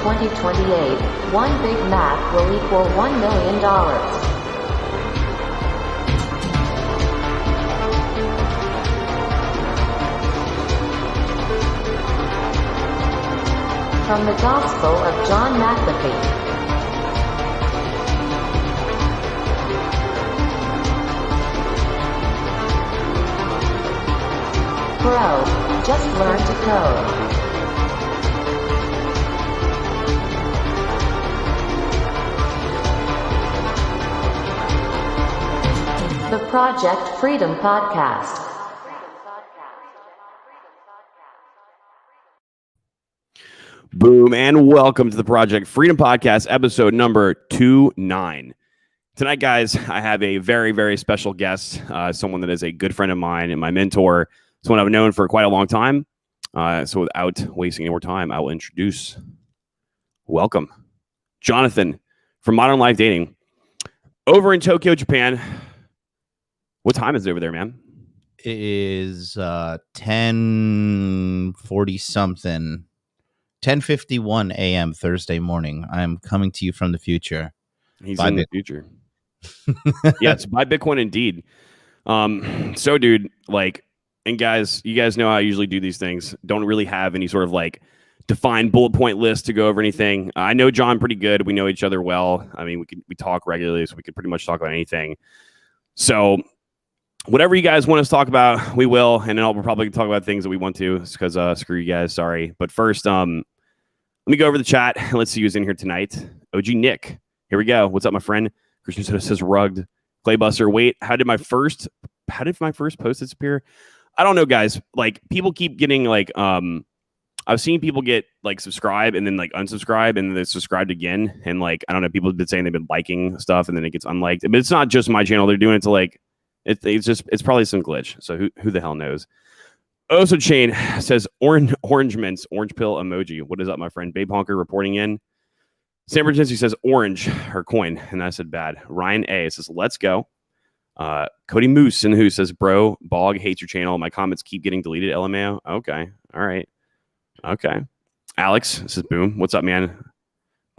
2028, one Big Mac will equal $1 million. From the Gospel of John McAfee. Bro, just learn to code. The Project Freedom Podcast. Boom, and welcome to the Project Freedom Podcast, episode number 29. Tonight, guys, I have a very, very special guest, someone that is a good friend of mine and my mentor, someone I've known for quite a long time. So without wasting any more time, I will introduce, welcome, Jonathan from Modern Life Dating over in Tokyo, Japan. What time is it over there, man? It is 10:40 something. 10:51 a.m. Thursday morning. I'm coming to you from the future. He's in the future. Yes, buy Bitcoin indeed. So, dude, like, and guys, you guys know how I usually do these things. Don't really have any sort of like defined bullet point list to go over anything. I know John pretty good. We know each other well. I mean, we talk regularly, so we could pretty much talk about anything. So, whatever you guys want us to talk about, we will, and then we'll probably talk about things that we want to, because screw you guys, sorry. But first, let me go over the chat. Let's see who's in here tonight. OG Nick, here we go. What's up, my friend? Christian Soto says rugged. Claybuster, wait, how did my first post disappear? I don't know, guys. Like, people keep getting like, I've seen people get like subscribe and then like unsubscribe and then they subscribed again. And like, I don't know, people have been saying they've been liking stuff and then it gets unliked. But it's not just my channel. They're doing it to like, it's probably some glitch. So who the hell knows? Also, Chain says orange mints, orange pill emoji. What is up, my friend? Babe Honker reporting in. San Francisco says orange, her coin. And I said bad. Ryan A says, let's go. Cody Moose and who says, bro, Bog hates your channel. My comments keep getting deleted. LMAO. Okay. All right. Okay. Alex says, boom. What's up, man?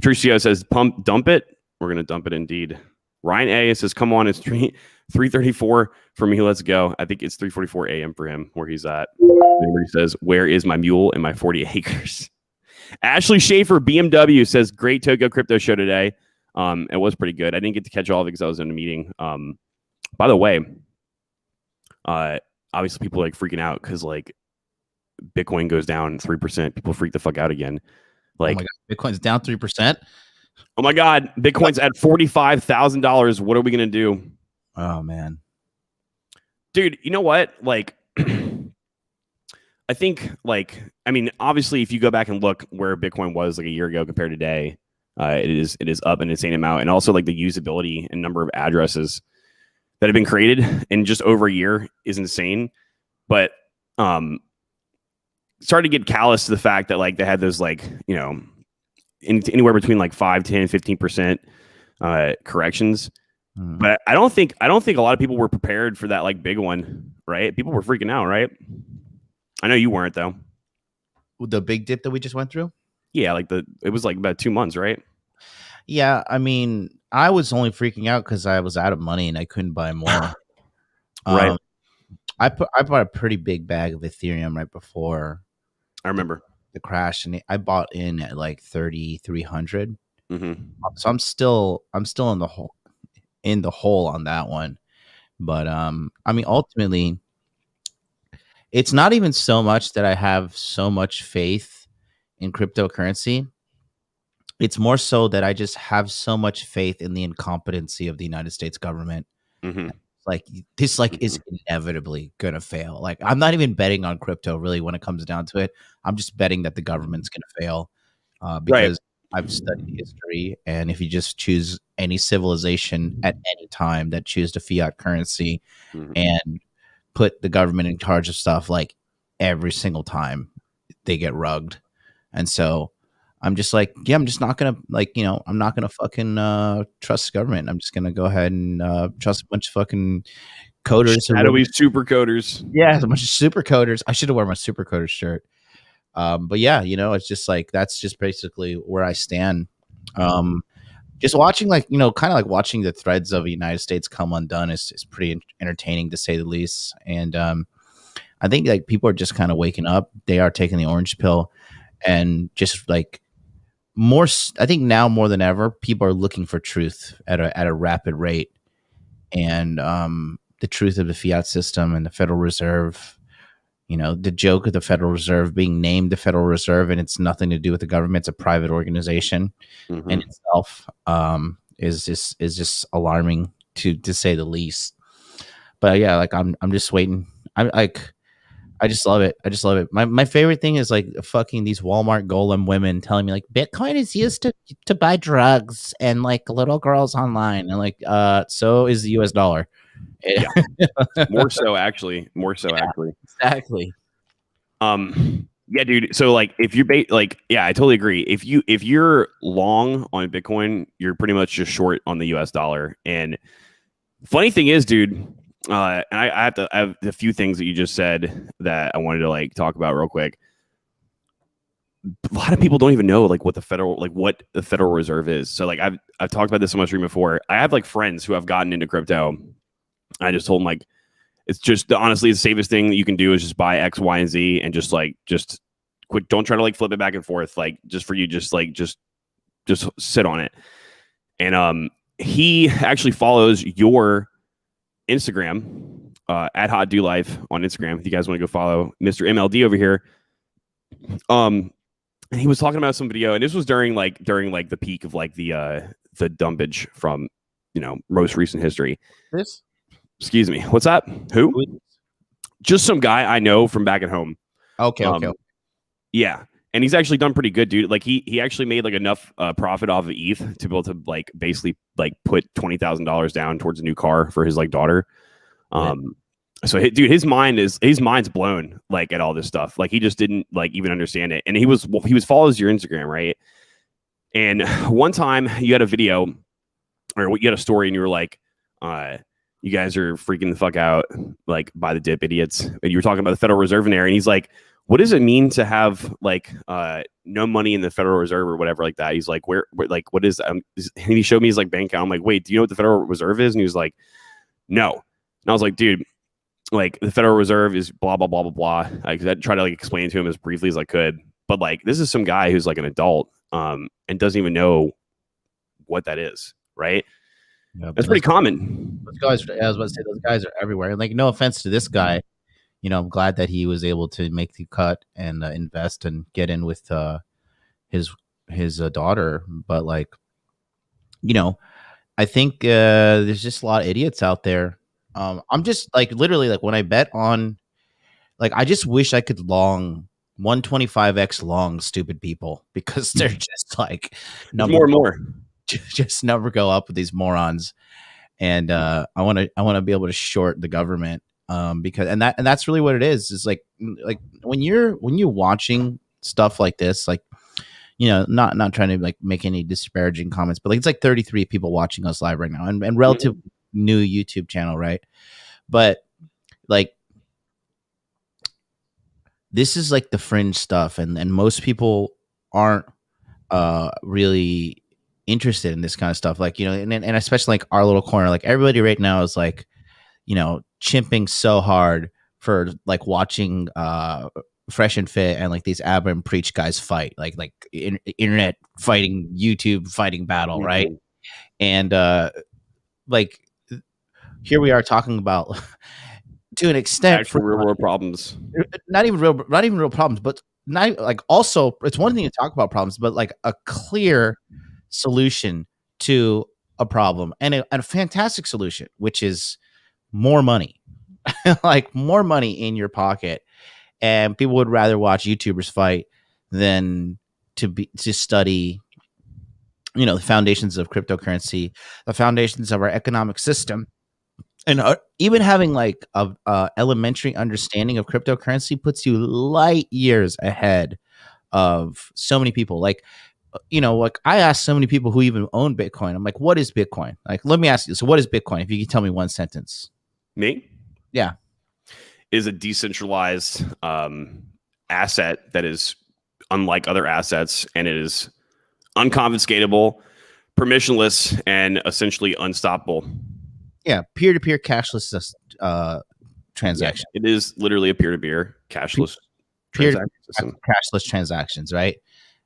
Patricio says, dump it. We're going to dump it indeed. Ryan A says, come on, it's 3:34 for me. Let's go. I think it's 3:44 a.m. for him where he's at. He says, where is my mule and my 40 acres? Ashley Schaefer, BMW, says, great Tokyo crypto show today. It was pretty good. I didn't get to catch all of it because I was in a meeting. By the way, obviously people are like freaking out because like Bitcoin goes down 3%. People freak the fuck out again. Like, oh my God, Bitcoin's down 3%. Oh my God, Bitcoin's at $45,000. What are we going to do? Oh, man. Dude, you know what? Like, I think, like, I mean, obviously, if you go back and look where Bitcoin was like a year ago compared to today, it is up an insane amount. And also, like, the usability and number of addresses that have been created in just over a year is insane. But started to get callous to the fact that, like, they had those, like, you know, anywhere between like 5, 10, 15% corrections. But I don't think a lot of people were prepared for that like big one, right? People were freaking out, right? I know you weren't though. The big dip that we just went through? Yeah, like it was like about 2 months, right? Yeah, I mean, I was only freaking out because I was out of money and I couldn't buy more. Right. I bought a pretty big bag of Ethereum right before I remember the crash, and I bought in at like 3,300. Mm-hmm. So I'm still in the hole on that one. But I mean, ultimately, it's not even so much that I have so much faith in cryptocurrency. It's more so that I just have so much faith in the incompetency of the United States government. Mm-hmm. Like this, like, is inevitably gonna fail. Like, I'm not even betting on crypto really when it comes down to it. I'm just betting that the government's gonna fail because I've studied history, and if you just choose any civilization at any time that choose the fiat currency and put the government in charge of stuff, like every single time they get rugged. And so I'm just like, yeah, I'm just not gonna, like, you know, I'm not gonna fucking trust the government. I'm just gonna go ahead and trust a bunch of fucking coders. Shadowy super coders. Yeah, a bunch of super coders. I should have worn my super coder shirt. But yeah, it's just like that's just basically where I stand. Just watching, like, kind of like watching the threads of the United States come undone is pretty entertaining, to say the least. And I think like people are just kind of waking up. They are taking the orange pill, and just like I think now more than ever, people are looking for truth at a rapid rate. And the truth of the fiat system and the Federal Reserve, the joke of the Federal Reserve being named the Federal Reserve, and it's nothing to do with the government. It's a private organization in itself, is just alarming to say the least. But yeah, like I'm just waiting. I just love it. I just love it. My favorite thing is like fucking these Walmart golem women telling me like Bitcoin is used to buy drugs and like little girls online, and like so is the US dollar. Yeah. More so actually. Exactly. Yeah, dude. So like if you're I totally agree. If you're long on Bitcoin, you're pretty much just short on the US dollar. And funny thing is, dude, and I have a few things that you just said that I wanted to like talk about real quick. A lot of people don't even know like what the Federal Reserve is. So like I've talked about this on my stream before. I have like friends who have gotten into crypto. I just told them like it's just honestly the safest thing that you can do is just buy X, Y, and Z and just quit. Don't try to like flip it back and forth. Like just for you, just sit on it. And he actually follows your Instagram at Hot Do Life on Instagram. If you guys want to go follow Mr. MLD over here. And he was talking about some video, and this was during the peak of like the dumpage from most recent history. This? Excuse me. What's that? Who? Just some guy I know from back at home. Okay. Yeah. And he's actually done pretty good, dude. Like he actually made like enough profit off of ETH to be able to like basically like put $20,000 down towards a new car for his like daughter. So dude, his mind's blown like at all this stuff. Like he just didn't like even understand it. And he was follows your Instagram, right? And one time you had a video or you had a story and you were like, you guys are freaking the fuck out, like buy the dip, idiots. And you were talking about the Federal Reserve in there, and he's like, what does it mean to have like no money in the Federal Reserve or whatever like that? He's like, where like what is and he showed me his like bank account. I'm like, wait, do you know what the Federal Reserve is? And he was like, no. And I was like, dude, like the Federal Reserve is blah blah blah blah blah. I tried to like explain to him as briefly as I could, but like this is some guy who's like an adult and doesn't even know what that is, right? Yeah, that's pretty common. Those guys, I was about to say, those guys are everywhere. And like, no offense to this guy, I'm glad that he was able to make the cut and invest and get in with his daughter. But like, I think there's just a lot of idiots out there. I'm just like literally like when I bet on, like, I just wish I could long 125x long stupid people, because they're just like more and more. Just never go up with these morons. And I want to be able to short the government, because that's really what it is. It's like when you're watching stuff like this, like, not trying to like make any disparaging comments, but like it's like 33 people watching us live right now, and relative new YouTube channel, right? But like this is like the fringe stuff, and most people aren't really interested in this kind of stuff, like, and especially like our little corner, like everybody right now is like, chimping so hard for like watching Fresh and Fit and like these Abba and Preach guys fight, like internet fighting, YouTube fighting battle, right? And like here we are talking about to an extent actual real world problems, not even real problems, but not like, also it's one thing to talk about problems, but like a clear solution to a problem, and a fantastic solution, which is more money. Like more money in your pocket. And people would rather watch YouTubers fight than to study the foundations of cryptocurrency, the foundations of our economic system. And even having like a elementary understanding of cryptocurrency puts you light years ahead of so many people. Like, like I asked so many people who even own Bitcoin. I'm like, what is Bitcoin? Like, let me ask you. So what is Bitcoin? If you can tell me one sentence. Me? Yeah. Is a decentralized asset that is unlike other assets, and it is unconfiscatable, permissionless, and essentially unstoppable. Yeah, peer-to-peer cashless transaction. Yeah, it is literally a peer-to-peer cashless transaction system. Cashless transactions, right?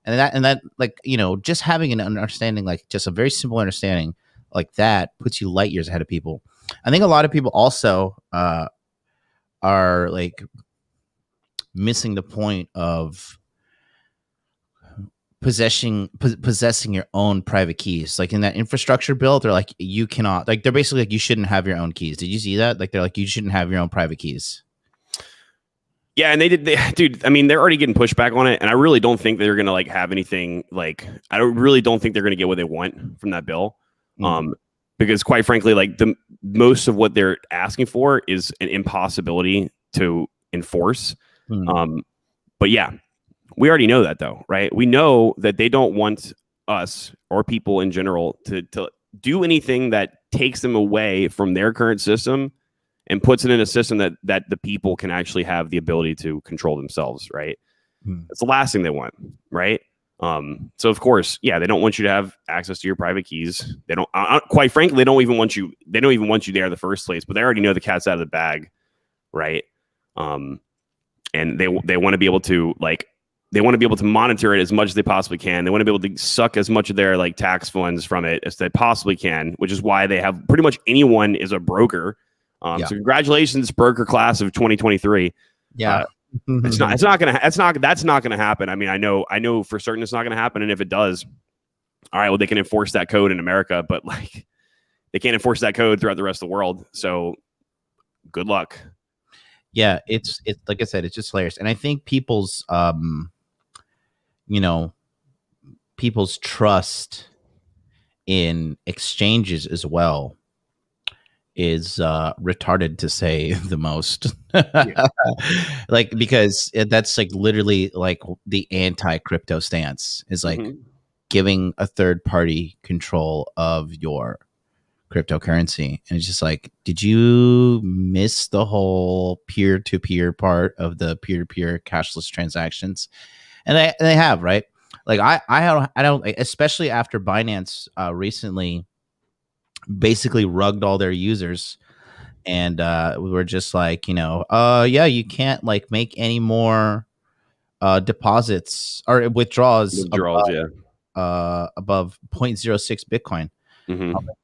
And that like, you know, just having an understanding, like just a very simple understanding like that puts you light years ahead of people. I think a lot of people also are like missing the point of possessing your own private keys. Like in that infrastructure bill, they're like, you cannot, like, they're basically like, you shouldn't have your own keys. Did you see that? Like, they're like, you shouldn't have your own private keys. Yeah, and dude, I mean, they're already getting pushback on it, and I really don't think they're gonna like have anything like, really don't think they're gonna get what they want from that bill. Because quite frankly, like the most of what they're asking for is an impossibility to enforce. But yeah, we already know that though, right? We know that they don't want us or people in general to do anything that takes them away from their current system and puts it in a system that the people can actually have the ability to control themselves, right? That's the last thing they want, right? So of course, yeah, they don't want you to have access to your private keys. They don't, quite frankly, they don't even want you there in the first place, but they already know the cat's out of the bag, right? And they want to be able to monitor it as much as they possibly can. They want to be able to suck as much of their like tax funds from it as they possibly can, which is why they have pretty much anyone is a broker. So congratulations, broker class of 2023. Yeah. That's not gonna happen. I mean, I know for certain it's not gonna happen. And if it does, all right, well, they can enforce that code in America, but like they can't enforce that code throughout the rest of the world. So good luck. Yeah, it's like I said, it's just layers. And I think people's people's trust in exchanges as well is retarded, to say the most. Like, because that's like literally like the anti-crypto stance is like giving a third party control of your cryptocurrency. And it's just like, did you miss the whole peer-to-peer part of the peer-to-peer cashless transactions? And they have, right? Like I don't, especially after Binance recently basically rugged all their users, and we were just like, yeah, you can't like make any more deposits or withdrawals above 0.06 Bitcoin.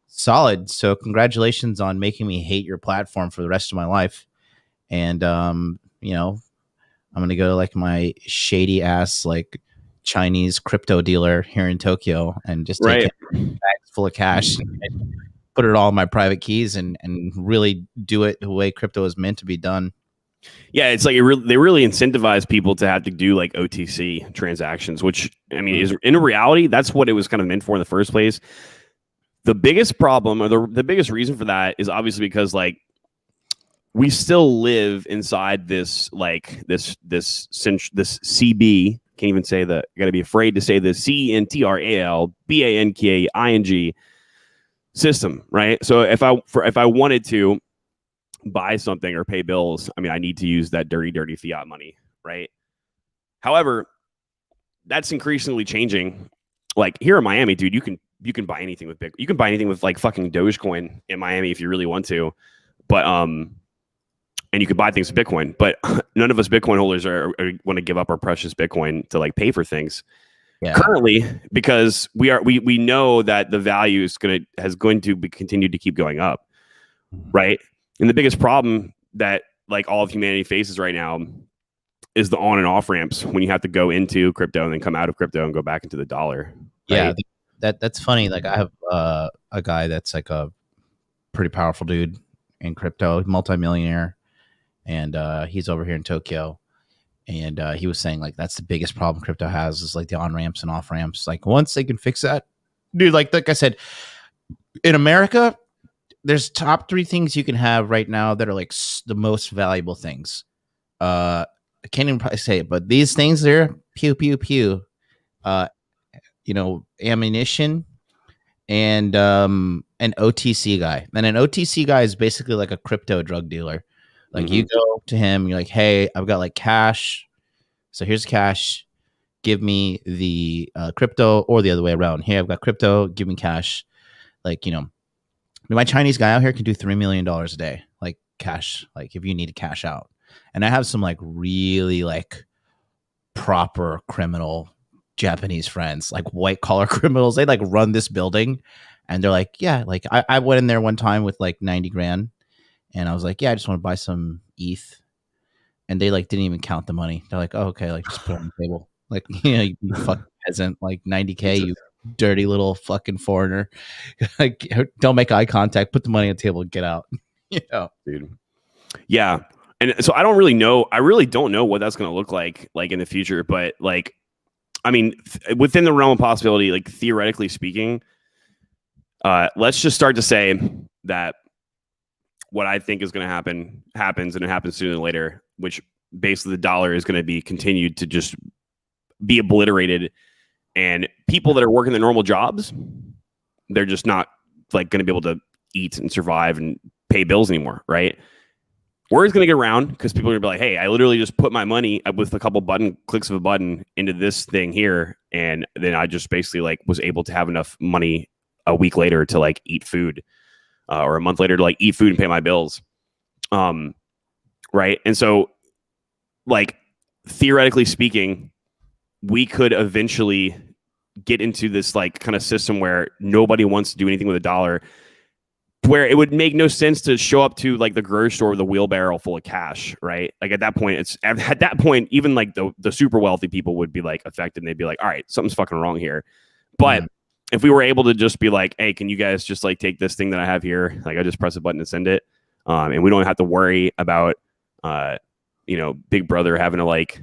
Solid. So congratulations on making me hate your platform for the rest of my life. And I'm gonna go to like my shady ass like Chinese crypto dealer here in Tokyo and just take bags full of cash and put it all in my private keys and really do it the way crypto is meant to be done. Yeah, it's like they really incentivize people to have to do like OTC transactions, which I mean is in reality that's what it was kind of meant for in the first place. The biggest problem or the biggest reason for that is obviously because like we still live inside this like this CB. Can't even say that. You got to be afraid to say the CNTRALBANKING system, right? So if I wanted to buy something or pay bills, I mean, I need to use that dirty fiat money, right? However, that's increasingly changing. Like here in Miami, dude, you can buy anything with Bitcoin. You can buy anything with like fucking Dogecoin in Miami if you really want to, but and you can buy things with Bitcoin. But none of us Bitcoin holders are want to give up our precious Bitcoin to like pay for things. Yeah. Currently, because we know that the value is going to be continued to keep going up, right? And the biggest problem that like all of humanity faces right now is the on and off ramps when you have to go into crypto and then come out of crypto and go back into the dollar. Right? Yeah, that's funny. Like I have a guy that's like a pretty powerful dude in crypto, multimillionaire, and he's over here in Tokyo. And he was saying like that's the biggest problem crypto has is like the on ramps and off ramps. Like once they can fix that, dude. Like I said, in America, there's top 3 things you can have right now that are like the most valuable things. I can't even probably say it, but these things there, pew pew pew. Ammunition and an OTC guy. And an OTC guy is basically like a crypto drug dealer. Like you go to him, you're like, hey, I've got like cash. So here's cash. give me the crypto, or the other way around. Here, I've got crypto, give me cash. Like, my Chinese guy out here can do $3 million a day, like cash, like if you need to cash out. And I have some like really like proper criminal Japanese friends, like white collar criminals. They like run this building, and they're like, yeah, like I went in there one time with like 90 grand, and I was like, yeah, I just want to buy some ETH. And they like didn't even count the money. They're like, oh, okay, like just put it on the table. Like, you fucking peasant, like 90K, you dirty little fucking foreigner. Like, don't make eye contact, put the money on the table and get out. Dude. Yeah. And so I don't really know. I really don't know what that's going to look like in the future. But like, I mean, within the realm of possibility, like theoretically speaking, let's just start to say that what I think is going to happen happens, and it happens sooner than later, which basically the dollar is going to be continued to just be obliterated, and people that are working their normal jobs, they're just not like going to be able to eat and survive and pay bills anymore, right? Word's going to get around because people are going to be like, hey, I literally just put my money with a couple clicks of a button into this thing here, and then I just basically like was able to have enough money a week later to like eat food, or a month later to like eat food and pay my bills. Right. And so like theoretically speaking, we could eventually get into this like kind of system where nobody wants to do anything with a dollar, where it would make no sense to show up to like the grocery store with a wheelbarrow full of cash, right? Like at that point, even like the super wealthy people would be like affected, and they'd be like, all right, something's fucking wrong here. But if we were able to just be like, hey, can you guys just like take this thing that I have here? Like I just press a button and send it. And we don't have to worry about, Big Brother having to like,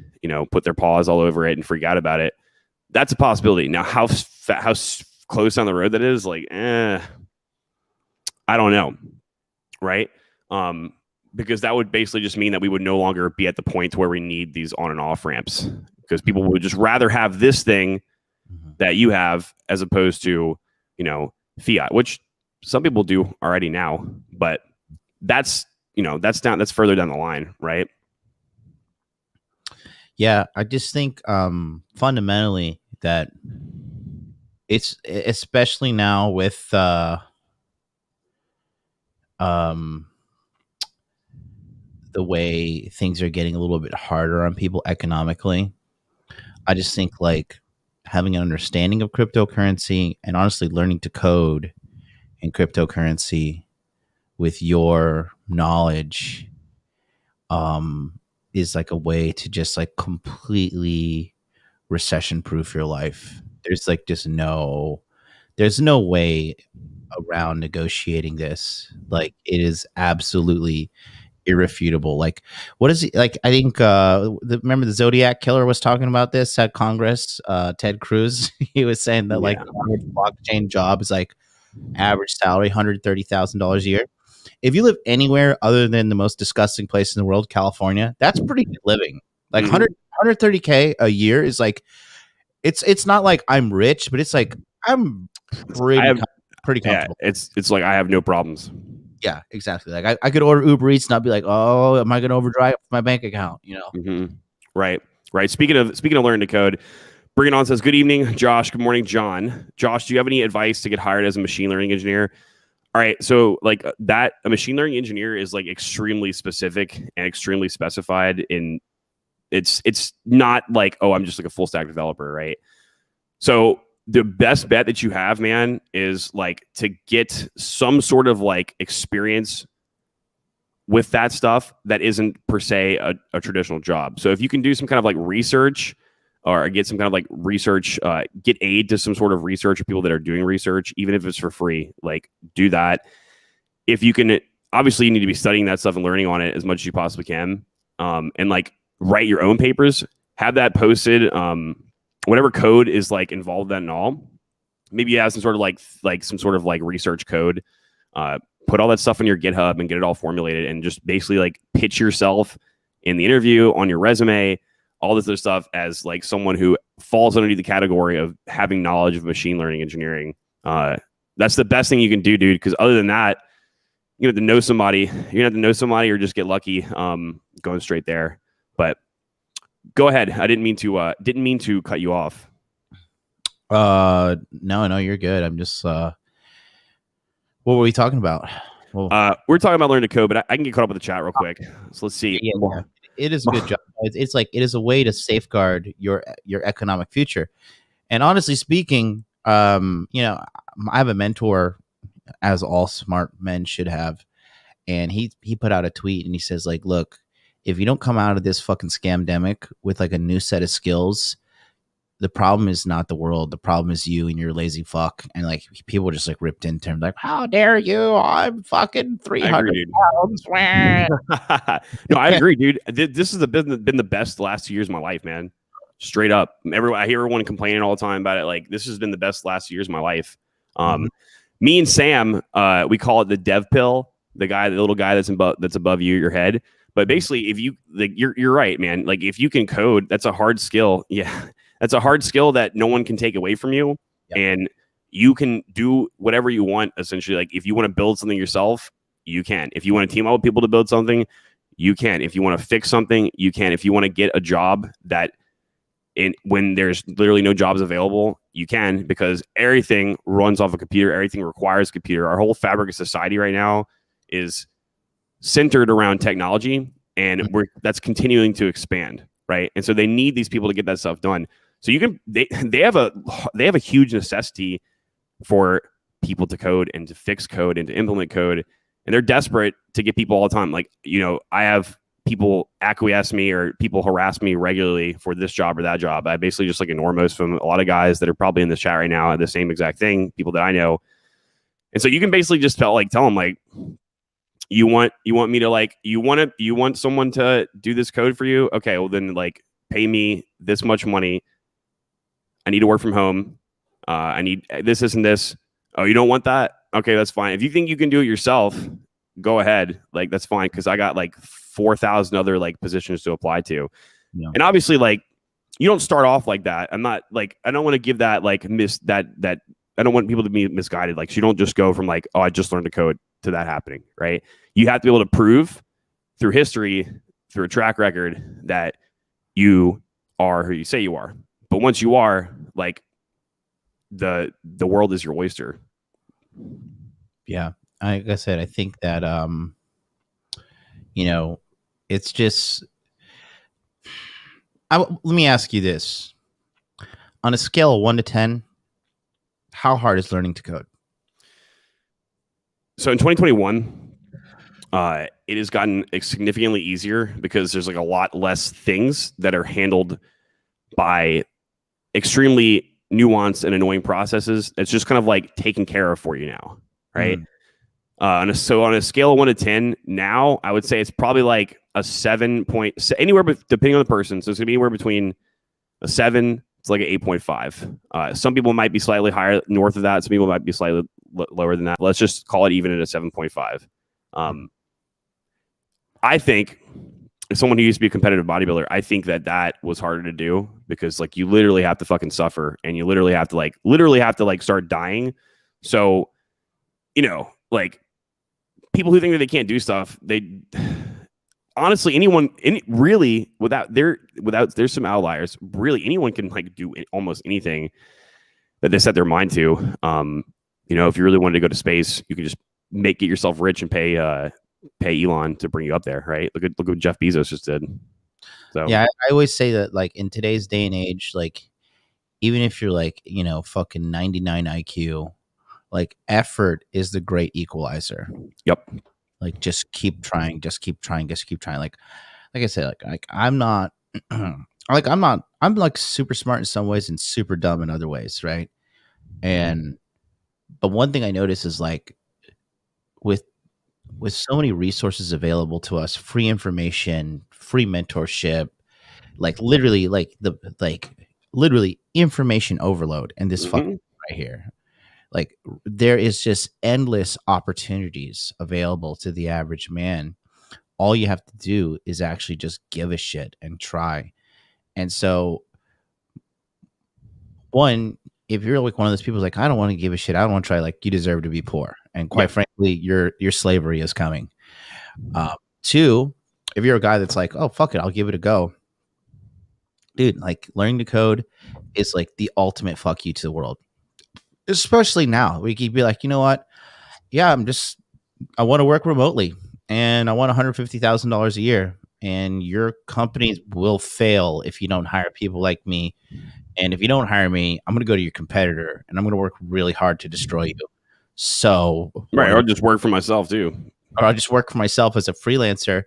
put their paws all over it and freak out about it. That's a possibility. Now, how close down the road that is, like, I don't know. Right. Because that would basically just mean that we would no longer be at the point where we need these on and off ramps, because people would just rather have this thing that you have as opposed to, fiat, which some people do already now, but that's further down the line. Right. Yeah. I just think, fundamentally that it's, especially now with, the way things are getting a little bit harder on people economically, I just think like having an understanding of cryptocurrency, and honestly learning to code in cryptocurrency with your knowledge is like a way to just like completely recession proof your life. There's like just there's no way around negotiating this. Like it is absolutely irrefutable. Like what is it like? I think remember the Zodiac killer was talking about this at Congress, Ted Cruz. He was saying that like the average blockchain job is like average salary $130,000 a year. If you live anywhere other than the most disgusting place in the world, California, that's pretty good living. Like 130K a year is like, it's not like I'm rich, but it's like I'm pretty comfortable. Yeah, it's like I have no problems. Yeah, exactly. Like I could order Uber Eats, not be like, oh, am I going to overdraft my bank account? Right. Speaking of learning to code, Bring It On says, good evening, Josh. Good morning, John. Josh, do you have any advice to get hired as a machine learning engineer? All right. So like that, a machine learning engineer is like extremely specific and extremely specified in it's not like, oh, I'm just like a full stack developer. Right. So the best bet that you have, man, is like to get some sort of like experience with that stuff that isn't per se a traditional job. So if you can do some kind of like research, or get some kind of like research, get aid to some sort of research, or people that are doing research, even if it's for free, like do that. If you can, obviously you need to be studying that stuff and learning on it as much as you possibly can. And like write your own papers, have that posted, whatever code is like involved in that and all. Maybe you have some sort of like research code, put all that stuff on your GitHub and get it all formulated, and just basically like pitch yourself in the interview, on your resume, all this other stuff as like someone who falls underneath the category of having knowledge of machine learning engineering. That's the best thing you can do, dude. Because other than that, you have to know somebody. You're gonna have to know somebody or just get lucky going straight there. But Go ahead. I didn't mean to cut you off. No, you're good. I'm just what were we talking about? Well, we're talking about learning to code, but I can get caught up with the chat real quick. So let's see. yeah. It is a good job. It's like it is a way to safeguard your economic future. And honestly speaking, you know, I have a mentor, as all smart men should have, and he put out a tweet and he says like, look, if you don't come out of this fucking scamdemic with like a new set of skills, the problem is not the world. The problem is you and your lazy fuck. And like people just like ripped into him like, how dare you? I'm fucking 300 pounds. No, I agree, dude. This has been the best last 2 years of my life, man. Straight up. I hear everyone complaining all the time about it. Like, this has been the best last 2 years of my life. Me and Sam, we call it the dev pill, the little guy that's above your head. But basically, if you like, you're right, man. Like, if you can code, that's a hard skill. Yeah, that's a hard skill that no one can take away from you, and you can do whatever you want. Essentially, like if you want to build something yourself, you can. If you want to team up with people to build something, you can. If you want to fix something, you can. If you want to get a job when there's literally no jobs available, you can, because everything runs off a computer. Everything requires a computer. Our whole fabric of society right now is centered around technology, and that's continuing to expand, right? And so they need these people to get that stuff done. So they have a huge necessity for people to code and to fix code and to implement code, and they're desperate to get people all the time. Like, you know, I have people acquiesce me or people harass me regularly for this job or that job. I basically just like ignore most of them. A lot of guys that are probably in the chat right now are the same exact thing, people that I know. And so you can basically just tell them like, you want me to like, you want someone to do this code for you? Okay, well then like pay me this much money. I need to work from home. I need this and this. Oh, you don't want that? Okay, that's fine. If you think you can do it yourself, go ahead. Like, that's fine, because I got like 4,000 other like positions to apply to. Yeah. And obviously, like, you don't start off like that. I'm not like, I don't want to give that like that I don't want people to be misguided. Like, so you don't just go from like, oh, I just learned to code to that happening, right? You have to be able to prove through history, through a track record, that you are who you say you are. But once you are, like, the world is your oyster. Yeah. Like I said, I think that, you know, it's just, let me ask you this. On a scale of 1 to 10, how hard is learning to code? So in 2021, it has gotten significantly easier because there's like a lot less things that are handled by extremely nuanced and annoying processes. It's just kind of like taken care of for you now, right? So on a scale of 1 to 10, now I would say it's probably like a 7 point, anywhere, but depending on the person. So it's gonna be anywhere between a 7 to like an 8.5. Some people might be slightly higher north of that. Some people might be slightly lower than that. Let's just call it even at a 7.5. I think, as someone who used to be a competitive bodybuilder, I think that was harder to do, because like you literally have to fucking suffer, and you literally have to start dying. So, you know, like, people who think that they can't do stuff, they honestly, there's some outliers. Really, anyone can like do almost anything that they set their mind to. You know, if you really wanted to go to space, you could just get yourself rich and pay Elon to bring you up there, right? Look what Jeff Bezos just did. So yeah, I always say that, like, in today's day and age, like, even if you're like, you know, fucking 99 IQ, like, effort is the great equalizer. Yep. Like, just keep trying. Like I said, like I'm not, I'm like super smart in some ways and super dumb in other ways, right? But one thing I notice is, like, with so many resources available to us, free information, free mentorship, like literally information overload, and this fucking right here. Like, there is just endless opportunities available to the average man. All you have to do is actually just give a shit and try. And so, one, if you're like one of those people who's like, I don't want to give a shit, I don't want to try, like, you deserve to be poor. And quite frankly, your slavery is coming. 2, if you're a guy that's like, oh, fuck it, I'll give it a go. dude, like learning to code is like the ultimate fuck you to the world. Especially now, we could be like, you know what? Yeah, I want to work remotely and I want $150,000 a year. And your companies will fail if you don't hire people like me. And if you don't hire me, I'm going to go to your competitor and I'm going to work really hard to destroy you. So, Right. I'll just work for myself too. Or I'll just work for myself as a freelancer,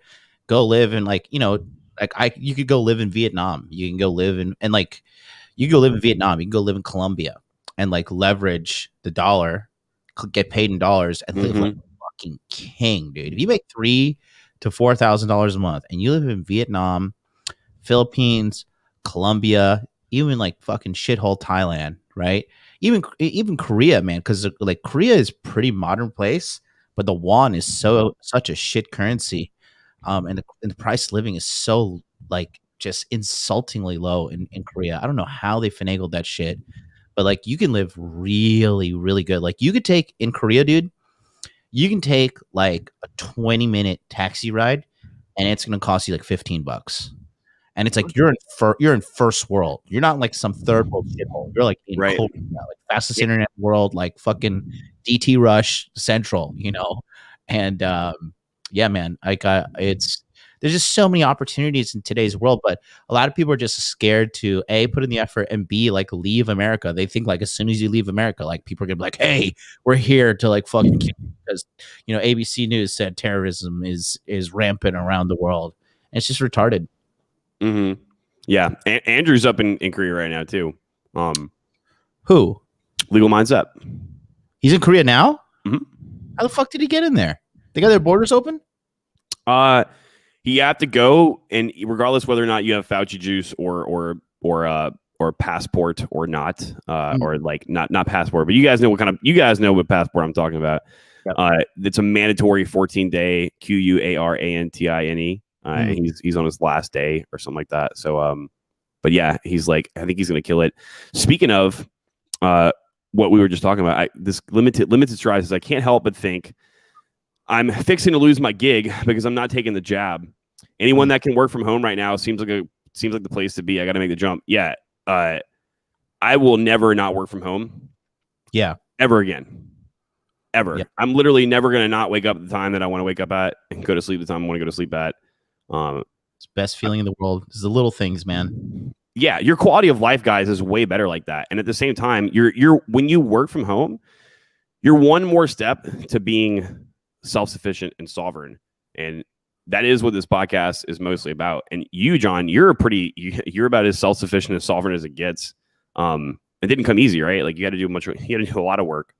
go live in like, you could go live in Vietnam. You can go live in like, you can go live in Vietnam. You can go live in Colombia and like leverage the dollar, get paid in dollars and live like a fucking king, dude. If you make $3,000 to $4,000 a month and you live in Vietnam, Philippines, Colombia, even like fucking shithole Thailand, right? Even Korea, man, because like Korea is pretty modern place, but the won is such a shit currency, and the price of living is so like just insultingly low in Korea. I don't know how they finagled that shit, but like you can live really, really good. Like you could take in Korea, dude. You can take like a 20-minute taxi ride, and it's gonna cost you like $15. And it's like you're in first world. You're not like some third world shithole. You're like in Right. Korea, like fastest internet in the world, like fucking DT Rush Central, And yeah, man, like there's just so many opportunities in today's world, but a lot of people are just scared to A, put in the effort, and B, like leave America. They think like as soon as you leave America, like people are gonna be like, hey, we're here to like fucking kill you because ABC News said terrorism is rampant around the world. And it's just retarded. Mm-hmm. Yeah. Andrew's up in Korea right now too. Who? Legal Mindset. He's in Korea now? Mm-hmm. How the fuck did he get in there? They got their borders open? You have to go, and regardless whether or not you have Fauci juice or passport or not, or like not passport, but you guys know what passport I'm talking about. Yep. It's a mandatory 14-day QUARANTINE. He's on his last day or something like that. So, but yeah, he's like, I think he's gonna kill it. Speaking of, what we were just talking about, this limited strides, I can't help but think I'm fixing to lose my gig because I'm not taking the jab. Anyone that can work from home right now seems like the place to be. I got to make the jump. Yeah, I will never not work from home. Yeah, ever again, ever. Yeah. I'm literally never gonna not wake up at the time that I want to wake up at and go to sleep the time I want to go to sleep at. It's the best feeling in the world. It's the little things, man. Yeah, your quality of life, guys, is way better like that. And at the same time, you're when you work from home, you're one more step to being self-sufficient and sovereign. And that is what this podcast is mostly about. And you, John, you're about as self-sufficient and sovereign as it gets. It didn't come easy, right? Like you had to do a lot of work.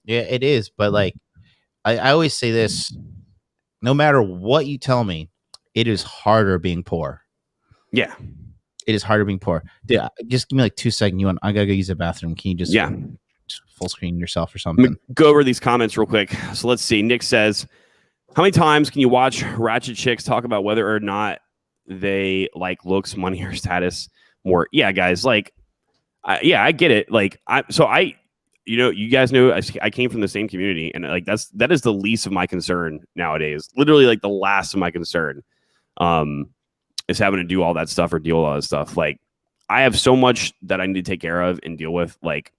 Yeah, it is. But like, I always say this, no matter what you tell me, it is harder being poor. Yeah. It is harder being poor. Dude, just give me like 2 seconds. I gotta go use the bathroom. Can you just full screen yourself or something? Go over these comments real quick. So let's see. Nick says, how many times can you watch ratchet chicks talk about whether or not they like looks, money, or status more? Yeah, guys, like, I get it. Like, you guys know I came from the same community, and like that is the least of my concern nowadays. Literally, like the last of my concern, is having to do all that stuff or deal with all that stuff. Like, I have so much that I need to take care of and deal with. Like,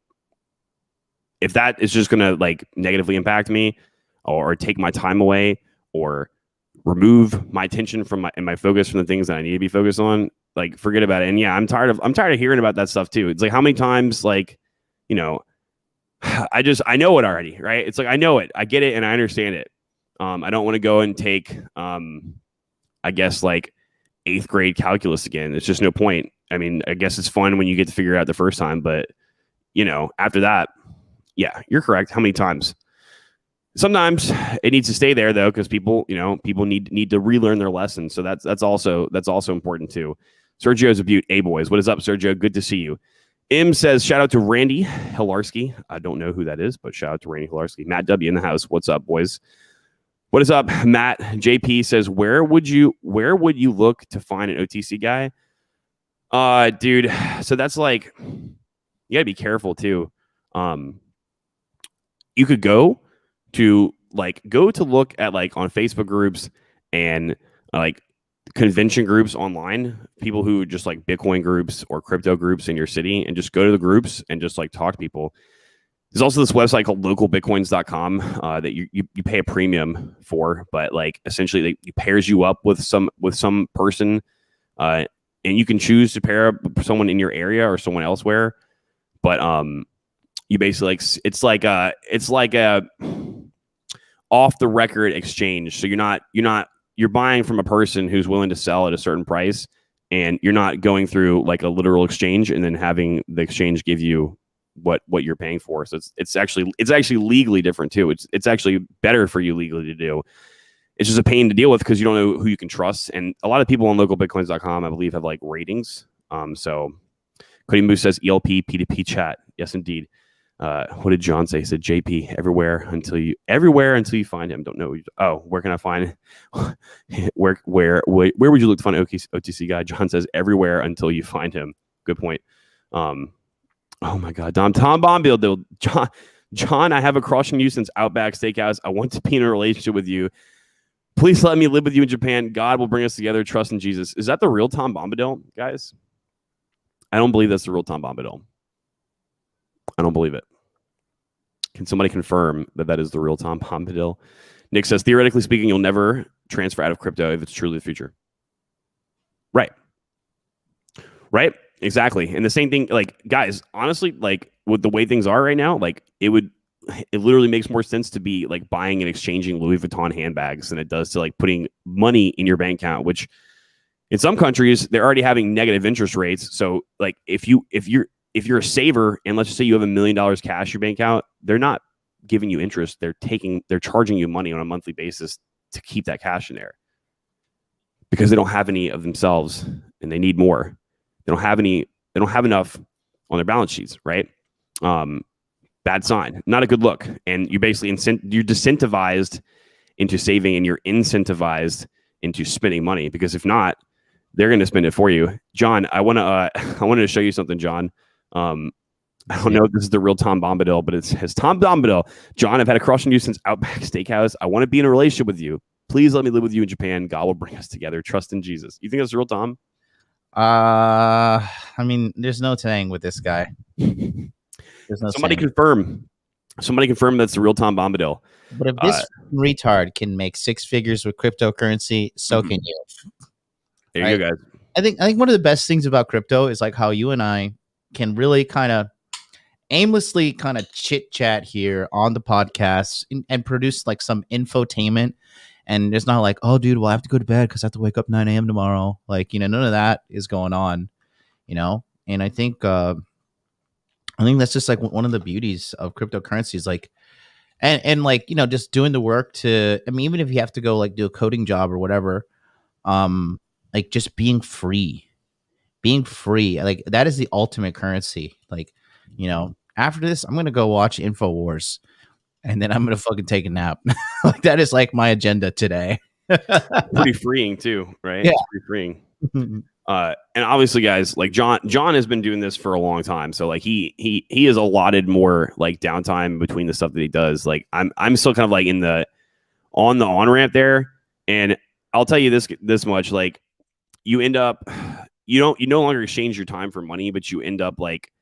if that is just gonna like negatively impact me, or take my time away, or remove my attention from my focus from the things that I need to be focused on, like forget about it. And yeah, I'm tired of hearing about that stuff too. It's like, how many times, like, I know it already, right? It's like, I know it, I get it, and I understand it. I don't want to go and take, I guess like 8th grade calculus again. It's just no point. I mean, I guess it's fun when you get to figure it out the first time, but after that, yeah, you're correct. How many times? Sometimes it needs to stay there though, because people need to relearn their lessons. So that's also important too. Sergio's a beaut. Hey boys, what is up, Sergio? Good to see you. M says, shout out to Randy Hilarski. I don't know who that is, but shout out to Randy Hilarski. Matt W in the house. What's up, boys? What is up, Matt? JP says, where would you look to find an OTC guy? Dude, so that's like, you gotta be careful too. You could go to look at like on Facebook groups and like convention groups online, people who just like Bitcoin groups or crypto groups in your city, and just go to the groups and just like talk to people. There's also this website called localbitcoins.com that you pay a premium for, but like essentially it pairs you up with some person, and you can choose to pair up someone in your area or someone elsewhere. But you basically like it's like a off the record exchange. So you're buying from a person who's willing to sell at a certain price, and you're not going through like a literal exchange and then having the exchange give you what you're paying for. So it's actually legally different too. It's actually better for you legally to do. It's just a pain to deal with because you don't know who you can trust. And a lot of people on localbitcoins.com, I believe, have like ratings. So Cody Moose says ELP P2P chat. Yes, indeed. What did John say? He said JP everywhere until you find him. Don't know. Where can I find where would you look to find an OTC guy? John says everywhere until you find him. Good point. Oh my God, Tom Bombfield, John, I have a crush on you since Outback Steakhouse. I want to be in a relationship with you. Please let me live with you in Japan. God will bring us together. Trust in Jesus. Is that the real Tom Bombadil, guys? I don't believe that's the real Tom Bombadil. I don't believe it. Can somebody confirm that is the real Tom Bombadil? Nick says, theoretically speaking, you'll never transfer out of crypto if it's truly the future. Right. Exactly. And the same thing, like, guys, honestly, like with the way things are right now, like it literally makes more sense to be like buying and exchanging Louis Vuitton handbags than it does to like putting money in your bank account, which in some countries they're already having negative interest rates. So like if you're a saver and let's just say you have $1 million cash in your bank account, they're not giving you interest. They're charging you money on a monthly basis to keep that cash in there because they don't have any of themselves and they need more. They don't have enough on their balance sheets, right? Bad sign, not a good look. And you basically you're disincentivized into saving and you're incentivized into spending money because if not, they're going to spend it for you. John, I wanted to show you something, John. I don't know if this is the real Tom Bombadil, but it's Tom Bombadil. John, I've had a crush on you since Outback Steakhouse. I want to be in a relationship with you. Please let me live with you in Japan. God will bring us together. Trust in Jesus. You think that's the real Tom? I mean, there's no saying with this guy. Somebody confirm that's the real Tom Bombadil. But if this retard can make 6 figures with cryptocurrency, so can you. There you go, guys. I think one of the best things about crypto is like how you and I can really kind of aimlessly kind of chit chat here on the podcast and produce like some infotainment. And it's not like, oh, dude, well, I have to go to bed because I have to wake up 9 a.m. tomorrow. Like, none of that is going on, And I think that's just like one of the beauties of cryptocurrencies, like, and like, just doing the work to, I mean, even if you have to go like do a coding job or whatever, like just being free, like that is the ultimate currency. Like, after this, I'm going to go watch InfoWars. And then I'm going to fucking take a nap. Like that is like my agenda today. Pretty freeing too, right? Yeah. It's pretty freeing. And obviously, guys, like John has been doing this for a long time. So like he has allotted more like downtime between the stuff that he does. Like I'm still kind of like on the on-ramp there. And I'll tell you this much, like you end up, you no longer exchange your time for money, but you end up like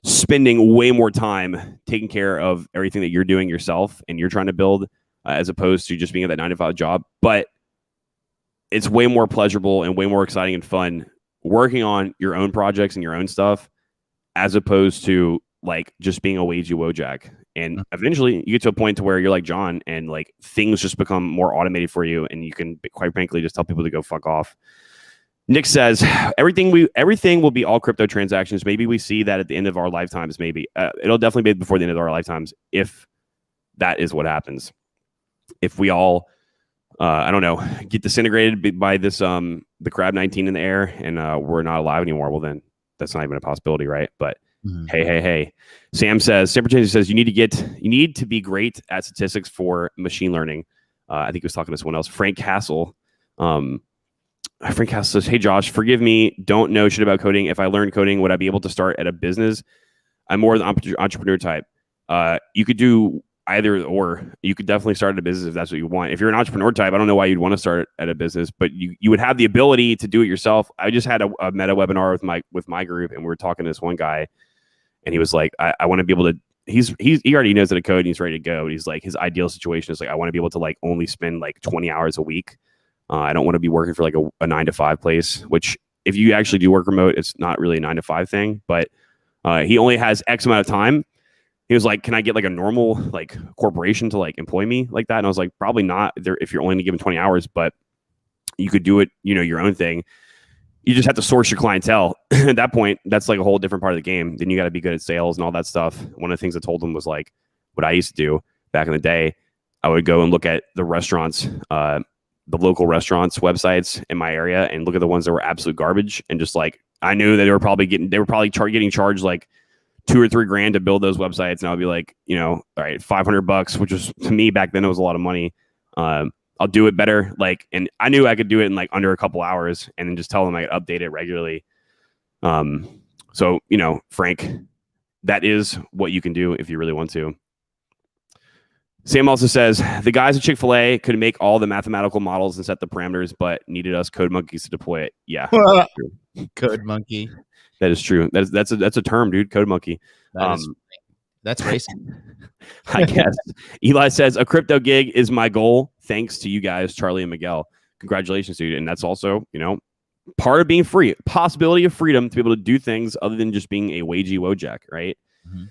spending way more time taking care of everything that you're doing yourself and you're trying to build as opposed to just being at that 9-to-5 job. But it's way more pleasurable and way more exciting and fun working on your own projects and your own stuff as opposed to like just being a wagey wojak. And eventually you get to a point to where you're like John and like things just become more automated for you and you can quite frankly just tell people to go fuck off. Nick says everything will be all crypto transactions. Maybe we see that at the end of our lifetimes. Maybe it'll definitely be before the end of our lifetimes if that is what happens. If we all, I don't know, get disintegrated by this the crab 19 in the air and we're not alive anymore. Well, then that's not even a possibility, right? But hey. Sam says you need to be great at statistics for machine learning. I think he was talking to someone else. Frank Castle says, hey, Josh, forgive me. Don't know shit about coding. If I learned coding, would I be able to start at a business? I'm more the entrepreneur type. You could do either or. You could definitely start a business if that's what you want. If you're an entrepreneur type, I don't know why you'd want to start at a business, but you would have the ability to do it yourself. I just had a meta webinar with my group, and we were talking to this one guy, and he was like, I want to be able to. He already knows how to code and he's ready to go. He's like, his ideal situation is like, I want to be able to like only spend like 20 hours a week. I don't want to be working for like a 9-to-5 place, which if you actually do work remote, it's not really a 9-to-5 thing, but he only has X amount of time. He was like, can I get like a normal like corporation to like employ me like that? And I was like, probably not if you're only given 20 hours, but you could do it, your own thing. You just have to source your clientele. At that point, that's like a whole different part of the game. Then you got to be good at sales and all that stuff. One of the things I told him was like, what I used to do back in the day, I would go and look at the restaurants, the local restaurants websites in my area, and look at the ones that were absolute garbage. And just like, I knew that they were probably getting charged like $2 or $3 grand to build those websites. And I would be like, all right, $500, which was to me back then, it was a lot of money. I'll do it better. Like, and I knew I could do it in like under a couple hours, and then just tell them I could update it regularly. So, Frank, that is what you can do if you really want to. Sam also says, the guys at Chick-fil-A could make all the mathematical models and set the parameters, but needed us code monkeys to deploy it. Yeah. Code monkey. That is true. That's a term, dude. Code monkey. That's racist. I guess. Eli says, a crypto gig is my goal. Thanks to you guys, Charlie and Miguel. Congratulations, dude. And that's also, part of being free. Possibility of freedom to be able to do things other than just being a wagey Wojak, right? Mm-hmm.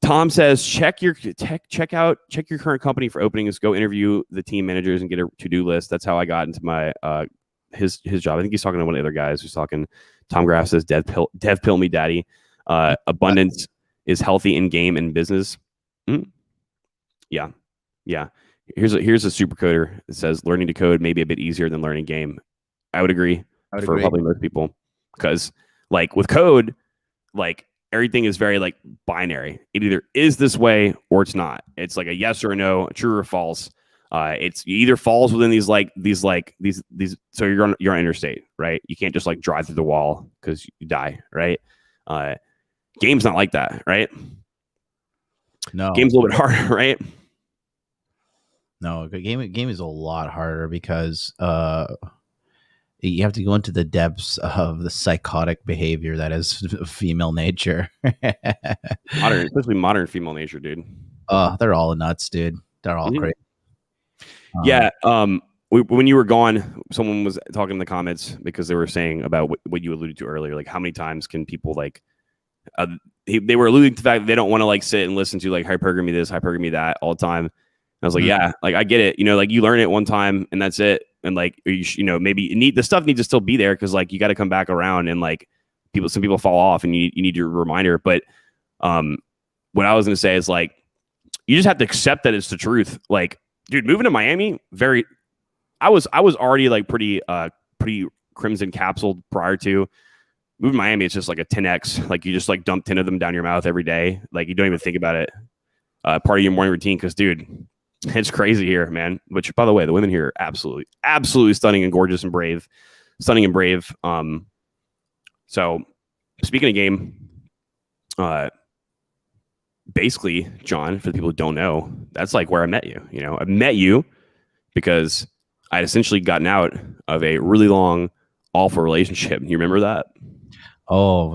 Tom says, check your current company for openings. Go interview the team managers and get a to-do list. That's how I got into my his job. I think he's talking to one of the other guys who's talking. Tom Graff says, dev pill me daddy. Abundance is healthy in game and business. Yeah. Here's a super coder that says learning to code may be a bit easier than learning game. I would agree for probably most people, because like with code, like everything is very like binary. It either is this way or it's not. It's like a yes or a no, a true or false. It either falls within these. So you're on interstate, right? You can't just like drive through the wall because you die, right? Game's not like that, right? No, game's a little bit harder, right? No, game is a lot harder because you have to go into the depths of the psychotic behavior that is female nature. Especially modern female nature, dude. They're all nuts, dude. They're all crazy. Yeah. When you were gone, someone was talking in the comments because they were saying about what you alluded to earlier, like how many times can people like they were alluding to the fact that they don't want to like sit and listen to like hypergamy this, hypergamy that all the time. I was like, yeah, like I get it. Like you learn it one time and that's it. And like, maybe the stuff needs to still be there because like you got to come back around and like some people fall off and you need your reminder. But what I was going to say is like, you just have to accept that it's the truth. Like, dude, moving to Miami, I was already like pretty crimson capsuled prior to moving to Miami. It's just like a 10x. Like you just like dump 10 of them down your mouth every day. Like you don't even think about it. Part of your morning routine. Cause dude, it's crazy here, man. Which by the way, the women here are absolutely stunning and gorgeous and brave. Stunning and brave. So speaking of game, basically, John, for the people who don't know, that's like where I met you. I met you because I'd essentially gotten out of a really long, awful relationship. You remember that? Oh,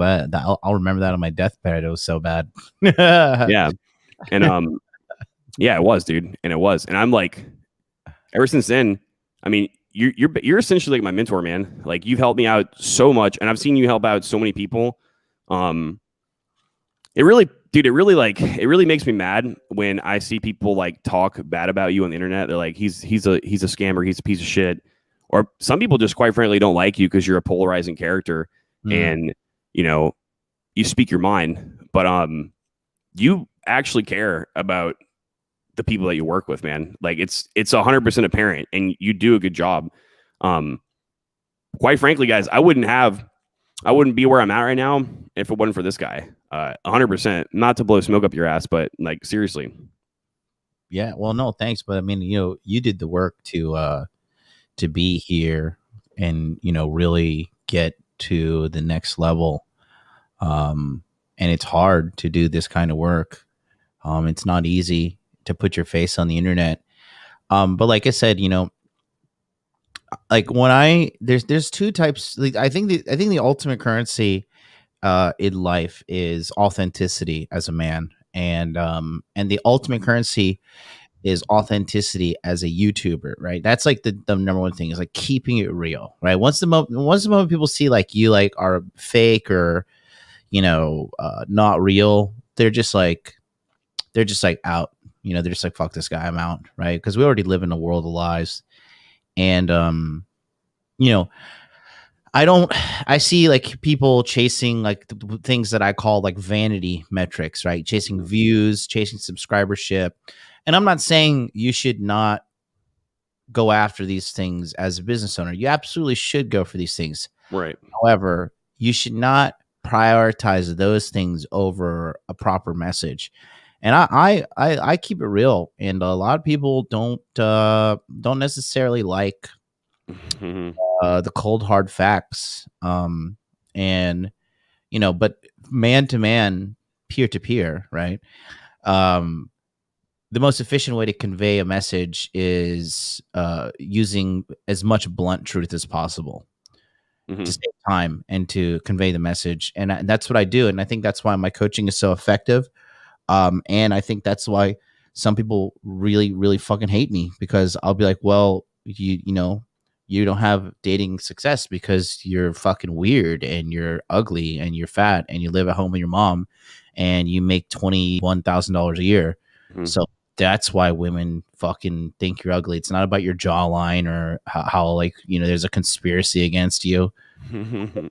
I'll remember that on my deathbed. It was so bad. Yeah. And yeah, it was, dude. And it was. And I'm like, ever since then, I mean, you're essentially like my mentor, man. Like you've helped me out so much, and I've seen you help out so many people. It really makes me mad when I see people like talk bad about you on the internet. They're like, he's a scammer, he's a piece of shit. Or some people just quite frankly don't like you because you're a polarizing character and you speak your mind, but you actually care about the people that you work with, man. Like it's 100% apparent, and you do a good job. Quite frankly, guys, I wouldn't be where I'm at right now if it wasn't for this guy. 100%. Not to blow smoke up your ass, but like seriously. Yeah. Well, no, thanks. But I mean, you did the work to be here and, really get to the next level. And it's hard to do this kind of work. It's not easy to put your face on the internet. But like I said, like when there's two types. Like I think the ultimate currency in life is authenticity as a man, and the ultimate currency is authenticity as a YouTuber, right? That's like the number one thing is like keeping it real, right? Once the moment people see like you like are fake or not real, they're just like out. They're just like, fuck this guy, I'm out, right? Because we already live in a world of lies, and I see like people chasing like things that I call like vanity metrics, right? Chasing views, chasing subscribership. And I'm not saying you should not go after these things as a business owner. You absolutely should go for these things. Right. However, you should not prioritize those things over a proper message. And I keep it real, and a lot of people don't necessarily like the cold hard facts. And but man to man, peer to peer, right? The most efficient way to convey a message is using as much blunt truth as possible to save time and to convey the message. And that's what I do. And I think that's why my coaching is so effective. And I think that's why some people really, really fucking hate me, because I'll be like, well, you don't have dating success because you're fucking weird and you're ugly and you're fat and you live at home with your mom and you make $21,000 a year. So that's why women fucking think you're ugly. It's not about your jawline or how like, there's a conspiracy against you. Yeah.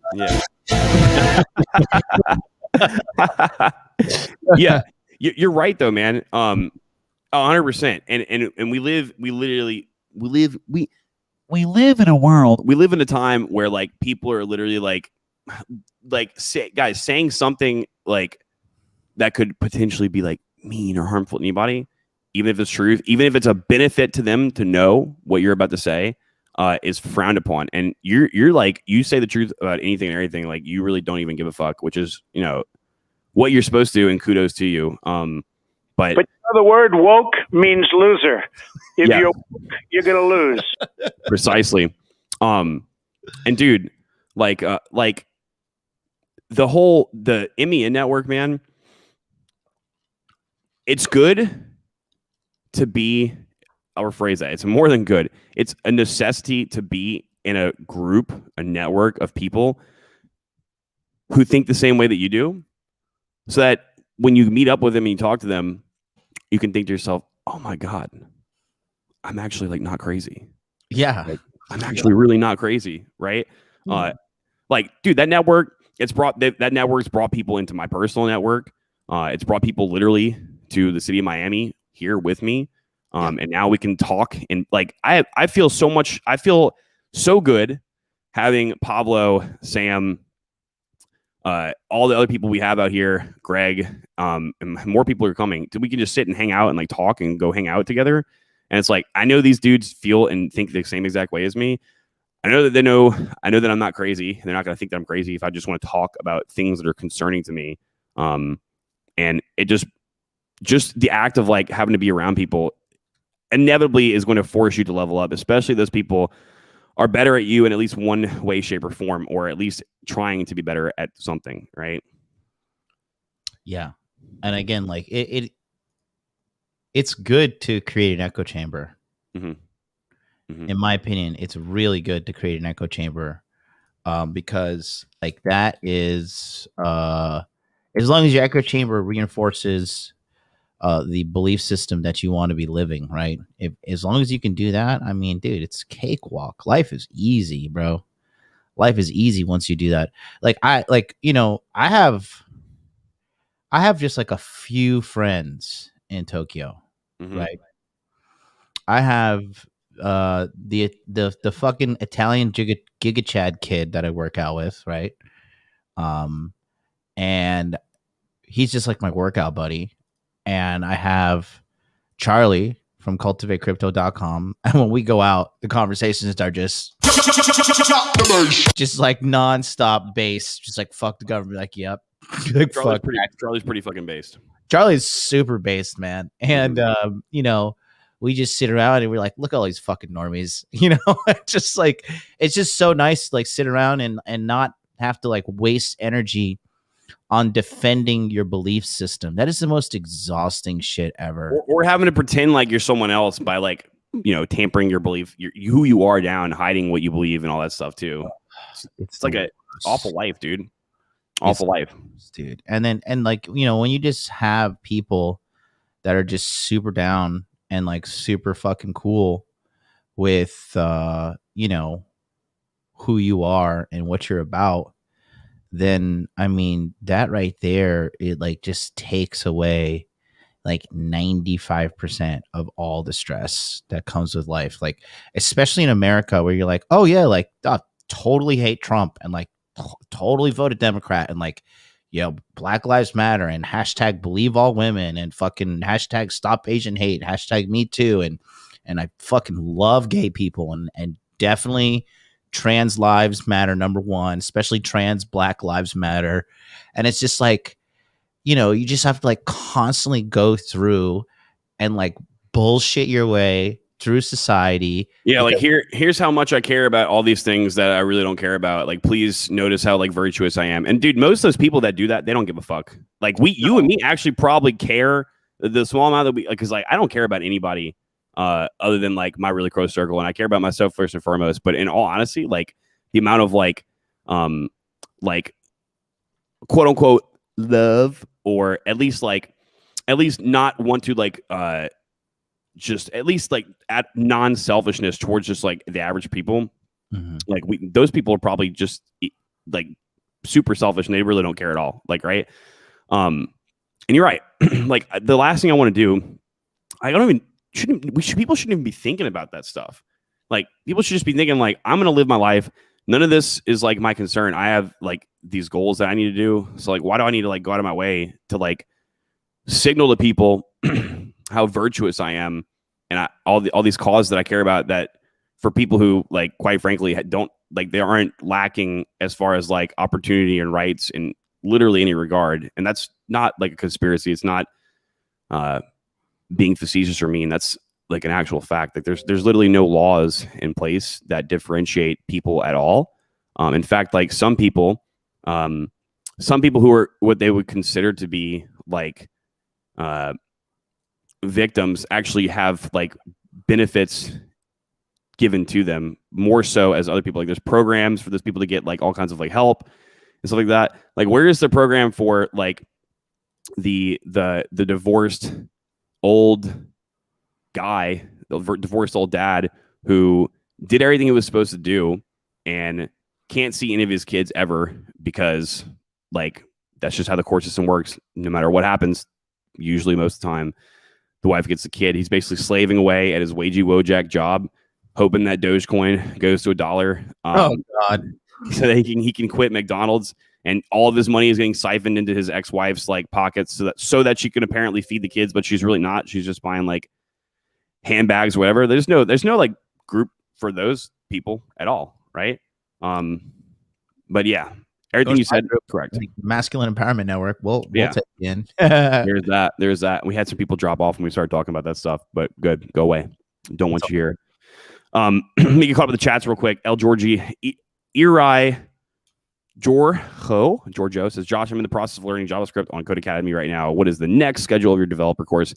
Yeah. You're right though, man. 100%. And we live in a world. We live in a time where like people are literally like saying something like that could potentially be like mean or harmful to anybody, even if it's truth, even if it's a benefit to them to know what you're about to say, is frowned upon. And you're like, you say the truth about anything and everything, like you really don't even give a fuck, which is, what you're supposed to do, and kudos to you. But the word woke means loser. If you're woke, you're gonna lose. Precisely. And dude, like the MEN network, man, it's good to be, I'll rephrase that. It's more than good. It's a necessity to be in a group, a network of people who think the same way that you do, so that when you meet up with them and you talk to them, you can think to yourself, oh my God, I'm actually like not crazy. Yeah. Like, I'm actually really not crazy. Right. Like, dude, that network's brought people into my personal network. It's brought people literally to the city of Miami here with me. And now we can talk, and like, I feel so good having Pablo, Sam, all the other people we have out here, Greg, and more people are coming. We can just sit and hang out and like talk and go hang out together. And it's like, I know these dudes feel and think the same exact way as me. I know that I'm not crazy. They're not going to think that I'm crazy if I just want to talk about things that are concerning to me. And it just the act of like having to be around people inevitably is going to force you to level up, especially those people are better at you in at least one way, shape, or form, or at least trying to be better at something, right? Yeah. And again, like it's good to create an echo chamber. In my opinion, it's really good to create an echo chamber, because like that is as long as your echo chamber reinforces the belief system that you want to be living, right? As long as you can do that, I mean, dude, it's cakewalk. Life is easy, bro. Life is easy once you do that. I have just like a few friends in Tokyo, right? I have the fucking Italian Giga Chad kid that I work out with, right? And he's just like my workout buddy. And I have Charlie from cultivatecrypto.com. And when we go out, the conversations are just like nonstop bass, just like fuck the government. Like, yep. Charlie's pretty fucking based. Charlie's super based, man. And, we just sit around and we're like, look at all these fucking normies, just like, it's just so nice to like sit around and not have to like waste energy on defending your belief system. That is the most exhausting shit ever. Or having to pretend like you're someone else by like, tampering your belief, who you are down, hiding what you believe and all that stuff too. It's like a awful life, dude. Awful life, dude. And like, when you just have people that are just super down and like super fucking cool with, who you are and what you're about, then I mean, that right there, it like just takes away like 95% of all the stress that comes with life. Like, especially in America where you're like, oh yeah, like totally hate Trump and like totally voted Democrat and like, Black Lives Matter and hashtag believe all women and fucking hashtag stop Asian hate, hashtag me too. And I fucking love gay people and definitely trans lives matter, number one, especially trans Black lives matter. And it's just like, you just have to like constantly go through and like bullshit your way through society. Yeah, like here's how much I care about all these things that I really don't care about. Like, please notice how like virtuous I am. And dude, most of those people that do that, they don't give a fuck. Like you and me actually probably care the small amount that we like, because like I don't care about anybody other than like my really close circle, and I care about myself first and foremost. But in all honesty, like the amount of like quote unquote love, or at least not want to like just at least like at non-selfishness towards just like the average people. Mm-hmm. Like those people are probably just like super selfish and they really don't care at all. Like, right. And you're right. Like the last thing I want to do, people shouldn't even be thinking about that stuff. Like people should just be thinking like, I'm going to live my life. None of this is like my concern. I have like these goals that I need to do. So like, why do I need to like go out of my way to like signal to people how virtuous I am, and all these causes that I care about, that for people who like, quite frankly, don't like, they aren't lacking as far as like opportunity and rights in literally any regard. And that's not like a conspiracy. It's not being facetious or mean. That's like an actual fact. Like there's literally no laws in place that differentiate people at all. In fact, like some people who are what they would consider to be like victims actually have like benefits given to them more so as other people. Like there's programs for those people to get like all kinds of like help and stuff like that. Like where is the program for like the divorced old guy, the divorced old dad who did everything he was supposed to do and can't see any of his kids ever because like that's just how the court system works. No matter what happens, usually most of the time the wife gets the kid. He's basically slaving away at his wagey wojak job, hoping that Dogecoin goes to $1. Oh God! So that he can quit McDonald's, and all of his money is getting siphoned into his ex-wife's like pockets, so that she can apparently feed the kids, but she's really not. She's just buying like handbags or whatever. There's no like group for those people at all, right? But yeah, everything you said correct. Like Masculine Empowerment Network. We'll take it in. There's that. We had some people drop off when we started talking about that stuff, but good. Go away. Don't want you here. Let me get caught up with the chats real quick. El Georgie, Eri Giorgio says, Josh, I'm in the process of learning JavaScript on Code Academy right now. What is the next schedule of your developer course?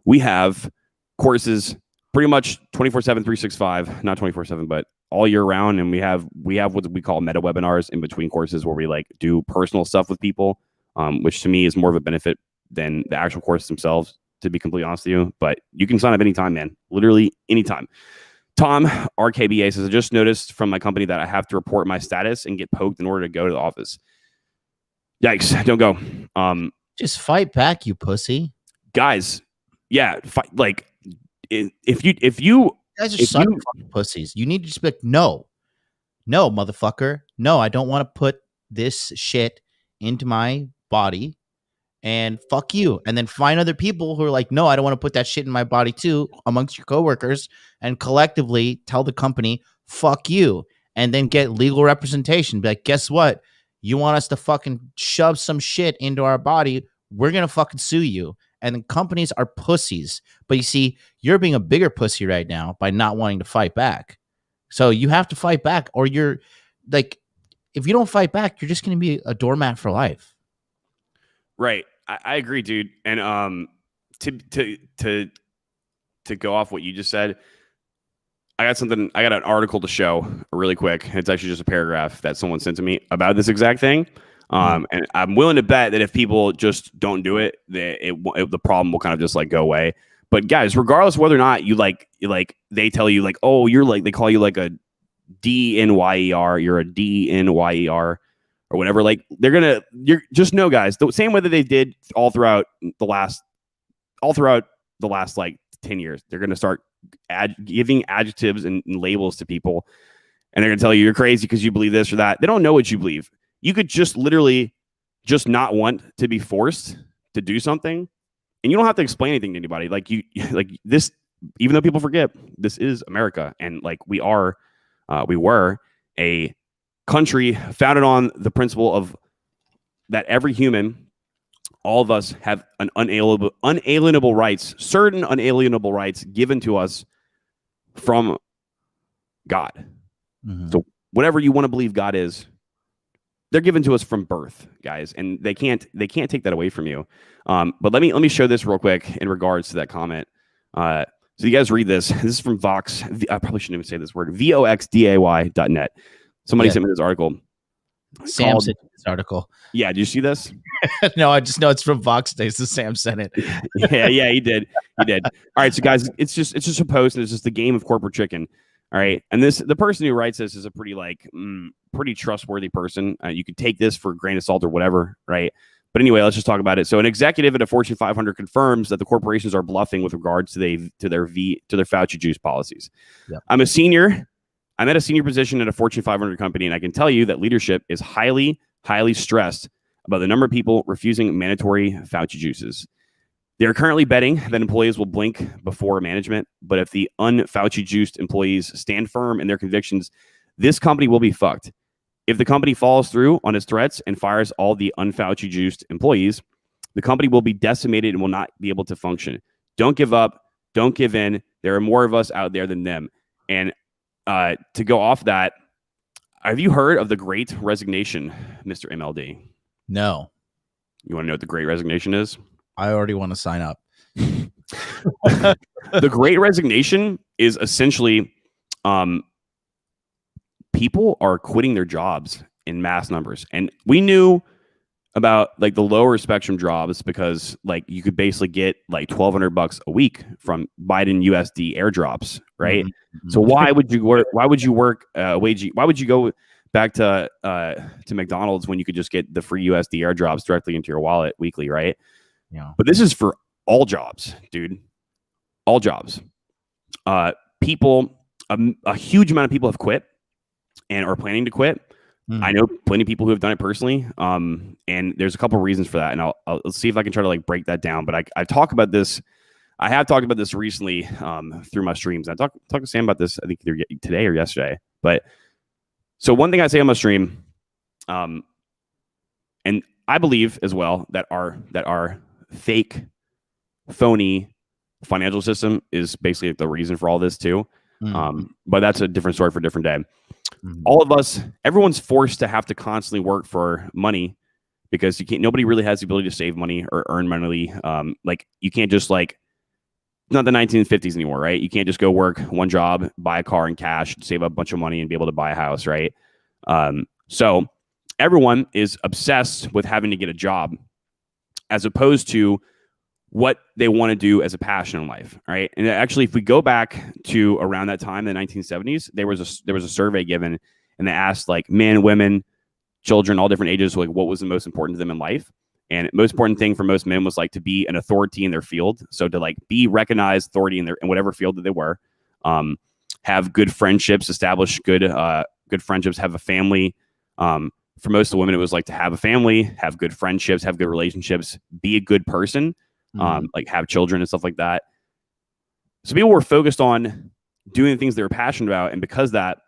We have courses pretty much 24/7, 365, not 24/7, but all year round. And we have what we call meta webinars in between courses where we like do personal stuff with people, which to me is more of a benefit than the actual courses themselves, to be completely honest with you. But you can sign up anytime, man. Literally anytime. Tom, RKBA, says, I just noticed from my company that I have to report my status and get poked in order to go to the office. Yikes. Don't go. Just fight back, you pussy. Guys, yeah. Like, if you guys are such fucking pussies. You need to just be like, no, motherfucker. No, I don't want to put this shit into my body. And fuck you. And then find other people who are like, no, I don't want to put that shit in my body too, amongst your coworkers, and collectively tell the company, fuck you. And then get legal representation. Be like, guess what? You want us to fucking shove some shit into our body? we're going to fucking sue you. And then companies are pussies. But you see, you're being a bigger pussy right now by not wanting to fight back. So you have to fight back, or you're like, if you don't fight back, you're just going to be a doormat for life. Right. I agree, dude. And to go off what you just said, I got an article to show really quick. It's actually just a paragraph that someone sent to me about this exact thing. And I'm willing to bet that if people just don't do it, the problem will kind of just like go away. But guys, regardless of whether or not you like they tell you like, oh, you're like, they call you like a DNYER, you're a DNYER or whatever. Like you're just know, guys, the same way that they did all throughout the last like 10 years, they're going to start giving adjectives and labels to people. And they're going to tell you you're crazy because you believe this or that. They don't know what you believe. You could just literally just not want to be forced to do something. And you don't have to explain anything to anybody. Like like this, even though people forget, this is America. And like we were a country founded on the principle of that every human, all of us have an unalienable rights, certain unalienable rights given to us from God. Mm-hmm. So whatever you want to believe God is, they're given to us from birth, guys, and they can't take that away from you. But let me show this real quick in regards to that comment. So you guys read this. This is from Vox. I probably shouldn't even say this word. voxday.net. Somebody sent me this article. Sam sent this article. Yeah, did you see this? No, I just know it's from Vox Day, so Sam sent it. yeah, he did. All right, so guys, it's just a post, and it's just the game of corporate chicken. All right, and the person who writes this is a pretty pretty trustworthy person. You could take this for a grain of salt or whatever, right? But anyway, let's just talk about it. So, an executive at a Fortune 500 confirms that the corporations are bluffing with regards to their Fauci juice policies. Yep. I'm at a senior position at a Fortune 500 company, and I can tell you that leadership is highly, highly stressed about the number of people refusing mandatory Fauci juices. They are currently betting that employees will blink before management, but if the un-Fauci juiced employees stand firm in their convictions, this company will be fucked. If the company follows through on its threats and fires all the un-Fauci juiced employees, the company will be decimated and will not be able to function. Don't give up. Don't give in. There are more of us out there than them. And to go off that, have you heard of the Great Resignation, Mr. MLD? No. You want to know what the Great Resignation is? I already want to sign up. The Great Resignation is essentially people are quitting their jobs in mass numbers. And we knew about like the lower spectrum jobs because like you could basically get like $1,200 a week from Biden USD airdrops, right? Mm-hmm. So why would you work? Why would you work wage? Why would you go back to McDonald's when you could just get the free USD airdrops directly into your wallet weekly, right? Yeah. But this is for all jobs, dude. All jobs. People, a huge amount of people have quit and are planning to quit. I know plenty of people who have done it personally. And there's a couple of reasons for that. And I'll see if I can try to like break that down. But I talk about this. I have talked about this recently through my streams. I talked to Sam about this, I think either today or yesterday. But so one thing I say on my stream, and I believe as well that our fake, phony financial system is basically the reason for all this too. But that's a different story for a different day. All of us, everyone's forced to have to constantly work for money because nobody really has the ability to save money or earn money. Like you can't just like, not the 1950s anymore, right? You can't just go work one job, buy a car in cash, save up a bunch of money and be able to buy a house, right? So everyone is obsessed with having to get a job as opposed to what they want to do as a passion in life, right? And actually, if we go back to around that time, the 1970s, there was a survey given, and they asked like men, women, children, all different ages, like what was the most important to them in life. And most important thing for most men was like to be an authority in their field, so to like be recognized authority in whatever field that they were, have good friendships, establish good friendships, have a family. For most of the women, it was like to have a family, have good friendships, have good relationships, be a good person. Like have children and stuff like that. So people were focused on doing the things they were passionate about, and because of that,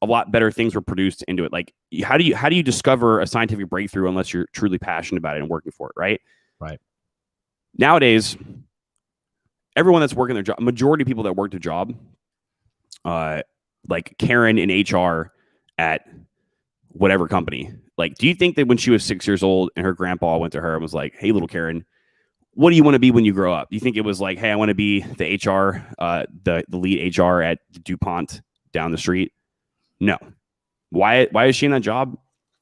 a lot better things were produced into it. Like how do you discover a scientific breakthrough unless you're truly passionate about it and working for it, right? Right. Nowadays, everyone that's working their job, majority of people that work their job, like Karen in HR at whatever company, like, do you think that when she was 6 years old and her grandpa went to her and was like, "Hey, little Karen, what do you want to be when you grow up?" Do you think it was like, "Hey, I want to be the HR, the lead HR at DuPont down the street"? No. Why is she in that job?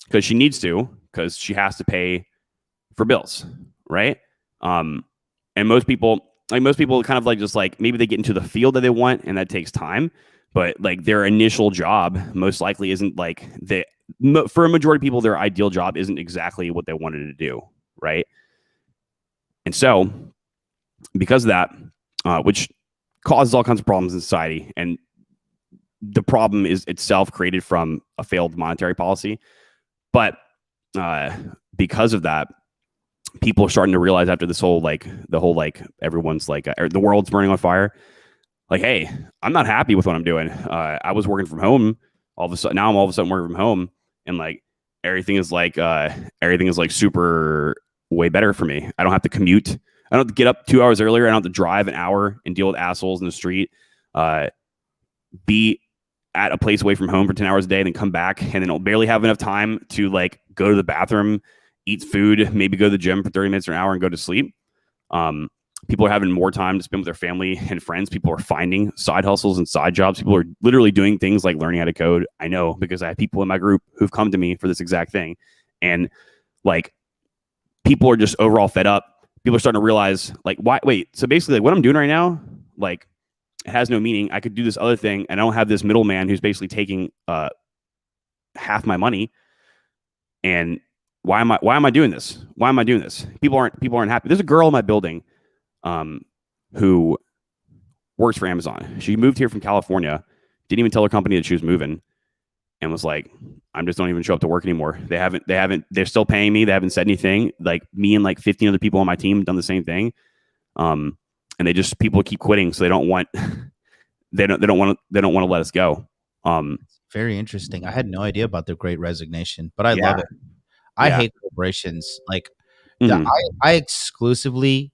Because she needs to, because she has to pay for bills, right? And most people kind of like just like maybe they get into the field that they want and that takes time, but like their initial job most likely isn't like for a majority of people, their ideal job isn't exactly what they wanted to do, right? And so because of that, which causes all kinds of problems in society, and the problem is itself created from a failed monetary policy, but because of that, people are starting to realize after this whole everyone's like the world's burning on fire, like, hey, I'm not happy with what I'm doing. I was working from home, all of a sudden working from home, and like everything is like super way better for me. I don't have to commute. I don't have to get up 2 hours earlier. I don't have to drive an hour and deal with assholes in the street. Be at a place away from home for 10 hours a day, and then come back, and then I'll barely have enough time to like go to the bathroom, eat food, maybe go to the gym for 30 minutes or an hour and go to sleep. People are having more time to spend with their family and friends. People are finding side hustles and side jobs. People are literally doing things like learning how to code. I know, because I have people in my group who've come to me for this exact thing. And like, people are just overall fed up. People are starting to realize like, wait, so basically like what I'm doing right now, like, it has no meaning. I could do this other thing, and I don't have this middleman who's basically taking half my money. And why am I doing this? Why am I doing this? People aren't happy. There's a girl in my building who works for Amazon. She moved here from California, didn't even tell her company that she was moving, and was like, I'm just don't even show up to work anymore. They're still paying me. They haven't said anything. Like, me and like 15 other people on my team done the same thing. And people keep quitting, so they don't want to let us go. Very interesting. I had no idea about the Great Resignation, but I love it. I hate corporations. Like, I exclusively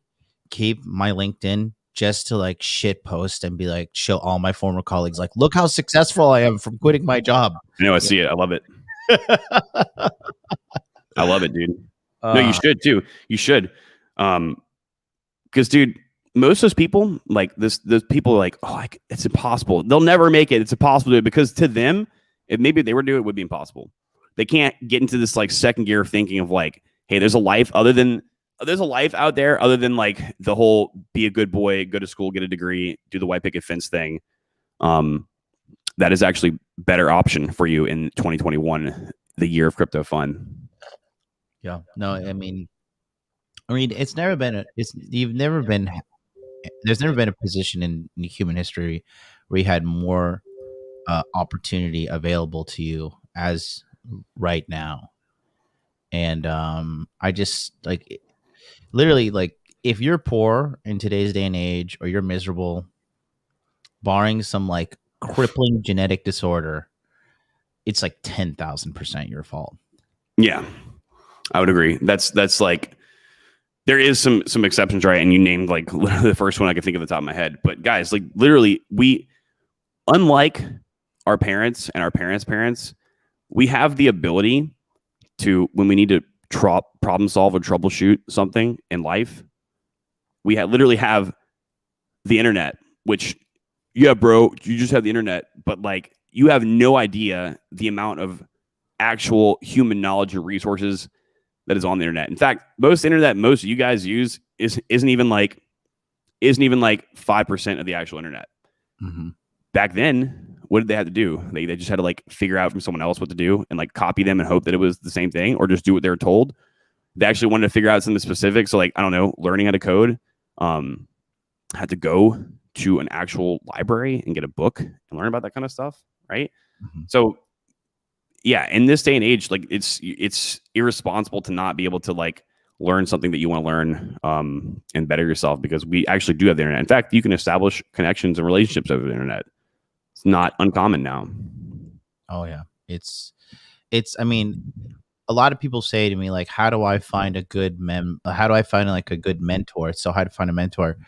keep my LinkedIn just to like shit post and be like, show all my former colleagues, like, look how successful I am from quitting my job. I know, I see it. I love it. I love it, dude. No, you should too. You should. Because, dude, most of those people, like those people are like, oh, like, it's impossible. They'll never make it. It's impossible to do it, because to them, if maybe they were to do it, it would be impossible. They can't get into this like second gear of thinking of like, hey, there's a life out there other than like the whole be a good boy, go to school, get a degree, do the white picket fence thing. That is actually better option for you in 2021, the year of crypto fun. Yeah. No, I mean, there's never been a position in human history where you had more opportunity available to you as right now. And I just like, literally, like, if you're poor in today's day and age, or you're miserable, barring some like crippling genetic disorder, it's like 10,000% your fault. Yeah, I would agree. That's like, there is some exceptions, right? And you named like the first one I could think of at the top of my head. But guys, like, literally, we, unlike our parents and our parents' parents, we have the ability to, when we need to problem solve or troubleshoot something in life, we literally have the internet, which, yeah, bro, you just have the internet, but like, you have no idea the amount of actual human knowledge and resources that is on the internet. In fact, most internet most of you guys use isn't even like 5% of the actual internet. Mm-hmm. Back then, what did they have to do? They just had to like figure out from someone else what to do and like copy them and hope that it was the same thing, or just do what they were told. They actually wanted to figure out something specific. So like, I don't know, learning how to code, had to go to an actual library and get a book and learn about that kind of stuff. Right. Mm-hmm. So yeah, in this day and age, like, it's irresponsible to not be able to like learn something that you want to learn, and better yourself, because we actually do have the internet. In fact, you can establish connections and relationships over the internet. It's not uncommon now. Oh yeah. It's, I mean, a lot of people say to me, like, how do I find a good how do I find like a good mentor? It's so hard to find a mentor.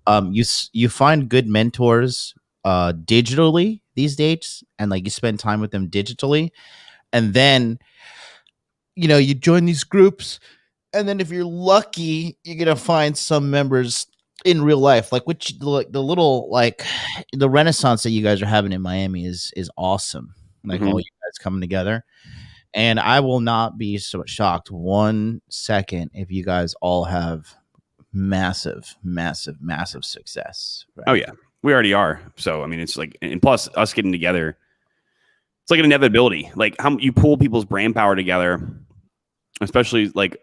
You find good mentors digitally these days, and like you spend time with them digitally, and then you join these groups, and then if you're lucky, you're gonna find some members in real life, like which like the little like the renaissance that you guys are having in Miami is awesome. Like all you guys coming together, and I will not be so shocked 1 second if you guys all have massive, massive, massive success. Right? Oh yeah, we already are. So I mean, it's like, and plus us getting together, it's like an inevitability. Like how you pull people's brain power together, especially like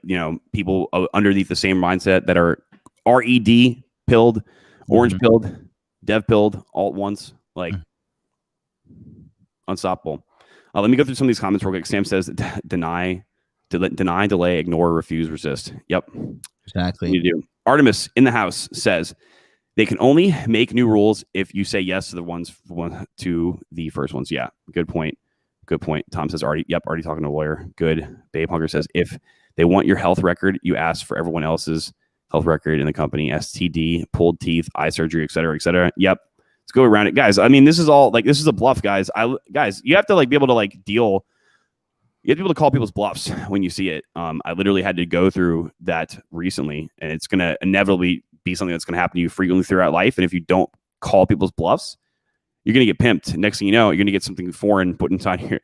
people underneath the same mindset that are RED pilled, orange pilled, dev pilled all at once, like unstoppable. Let me go through some of these comments real quick. Sam says deny, delay, ignore, refuse, resist. Yep, exactly. You do. Artemis in the house says they can only make new rules if you say yes to the first ones. Yeah, good point. Good point. Tom says already talking to a lawyer. Good. Babe Hunger says if they want your health record, you ask for everyone else's health record in the company, STD, pulled teeth, eye surgery, et cetera, et cetera. Yep. Let's go around it, guys. I mean, this is all like, this is a bluff, guys. Guys, you have to like be able to like deal. You have to be able to call people's bluffs when you see it. I literally had to go through that recently, and it's going to inevitably be something that's going to happen to you frequently throughout life. And if you don't call people's bluffs, you're going to get pimped. Next thing you know, you're going to get something foreign put inside of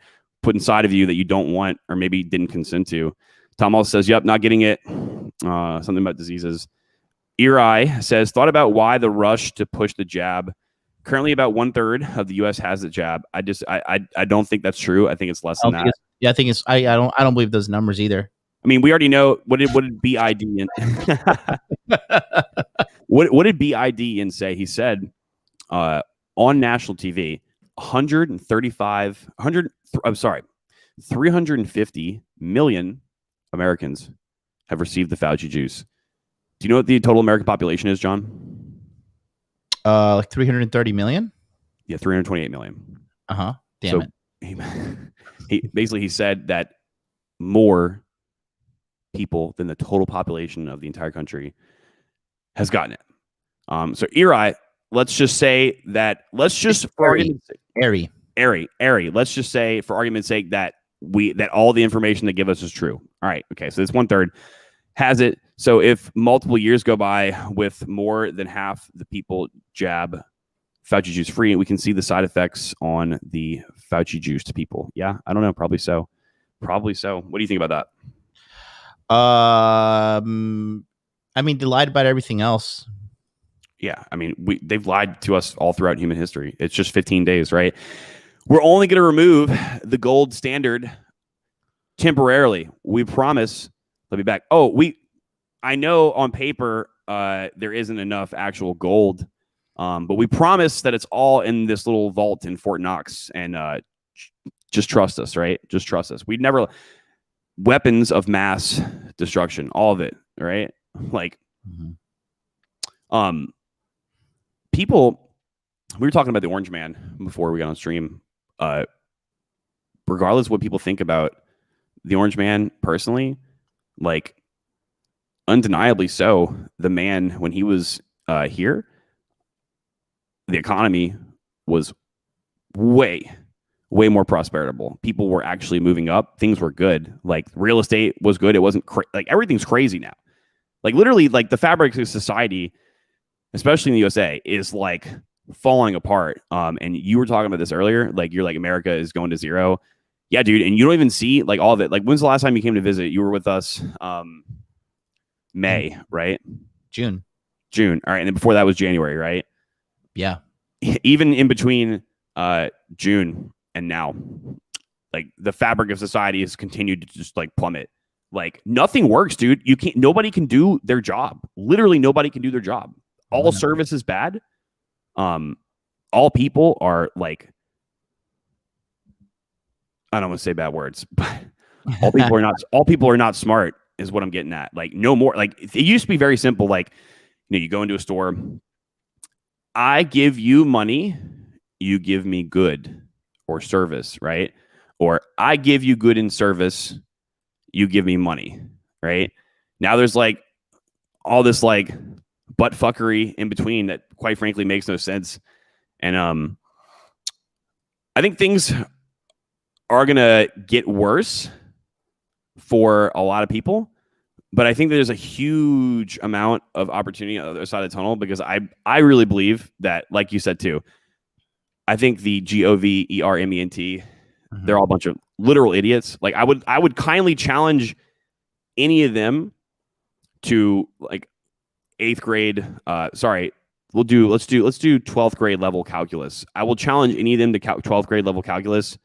you that you don't want or maybe didn't consent to. Tom also says, yep, not getting it. Something about diseases. Eri says, thought about why the rush to push the jab. Currently about 1/3 of the U.S. has the jab. I don't think that's true. I think it's less than that. I think it's I don't believe those numbers either. I mean, we already know what did BID what did BID say? He said on national TV, 350 million Americans have received the Fauci juice. Do you know what the total American population is, John? Like 330 million? Yeah, 328 million. Damn it. He said that more people than the total population of the entire country has gotten it. So Eri, let's just say that let's just say for argument's sake that all the information they give us is true. All right. Okay. So this 1/3 has it. So if multiple years go by with more than half the people jab Fauci juice free, we can see the side effects on the Fauci juice to people. Yeah, I don't know. Probably so. What do you think about that? I mean, they lied about everything else. Yeah, I mean, they've lied to us all throughout human history. It's just 15 days, right? We're only going to remove the gold standard temporarily. We promise they'll be back. I know on paper there isn't enough actual gold, but we promise that it's all in this little vault in Fort Knox, and just trust us, right? Just trust us. We'd never weapons of mass destruction, all of it, right? Like, people. We were talking about the Orange Man before we got on stream. Regardless of what people think about the Orange Man personally, like, undeniably so, the man, when he was here, the economy was way more prosperable. People were actually moving up. Things were good. Like, real estate was good. It wasn't like everything's crazy now. Like, literally, like the fabric of society, especially in the USA, is like falling apart. And you were talking about this earlier. Like, you're like, America is going to zero. Yeah, dude. And you don't even see like all of it. Like, when's the last time you came to visit? You were with us May, right? June. All right. And then before that was January, right? Yeah. Even in between June and now, like, the fabric of society has continued to just like plummet. Like, nothing works, dude. Nobody can do their job. Literally nobody can do their job. All service is bad. All people are like, I don't want to say bad words, but all people are not smart is what I'm getting at. Like, no more. Like, it used to be very simple. Like, you go into a store, I give you money, you give me good or service, right? Or I give you good and service, you give me money, right? Now there's like all this like butt fuckery in between that quite frankly makes no sense. And I think things are going to get worse for a lot of people, but I think there's a huge amount of opportunity on the other side of the tunnel, because I really believe that, like you said too, I think the GOVERMENT, they're all a bunch of literal idiots. Like I would kindly challenge any of them to like 8th grade. Let's do 12th grade level calculus. I will challenge any of them to 12th grade level calculus.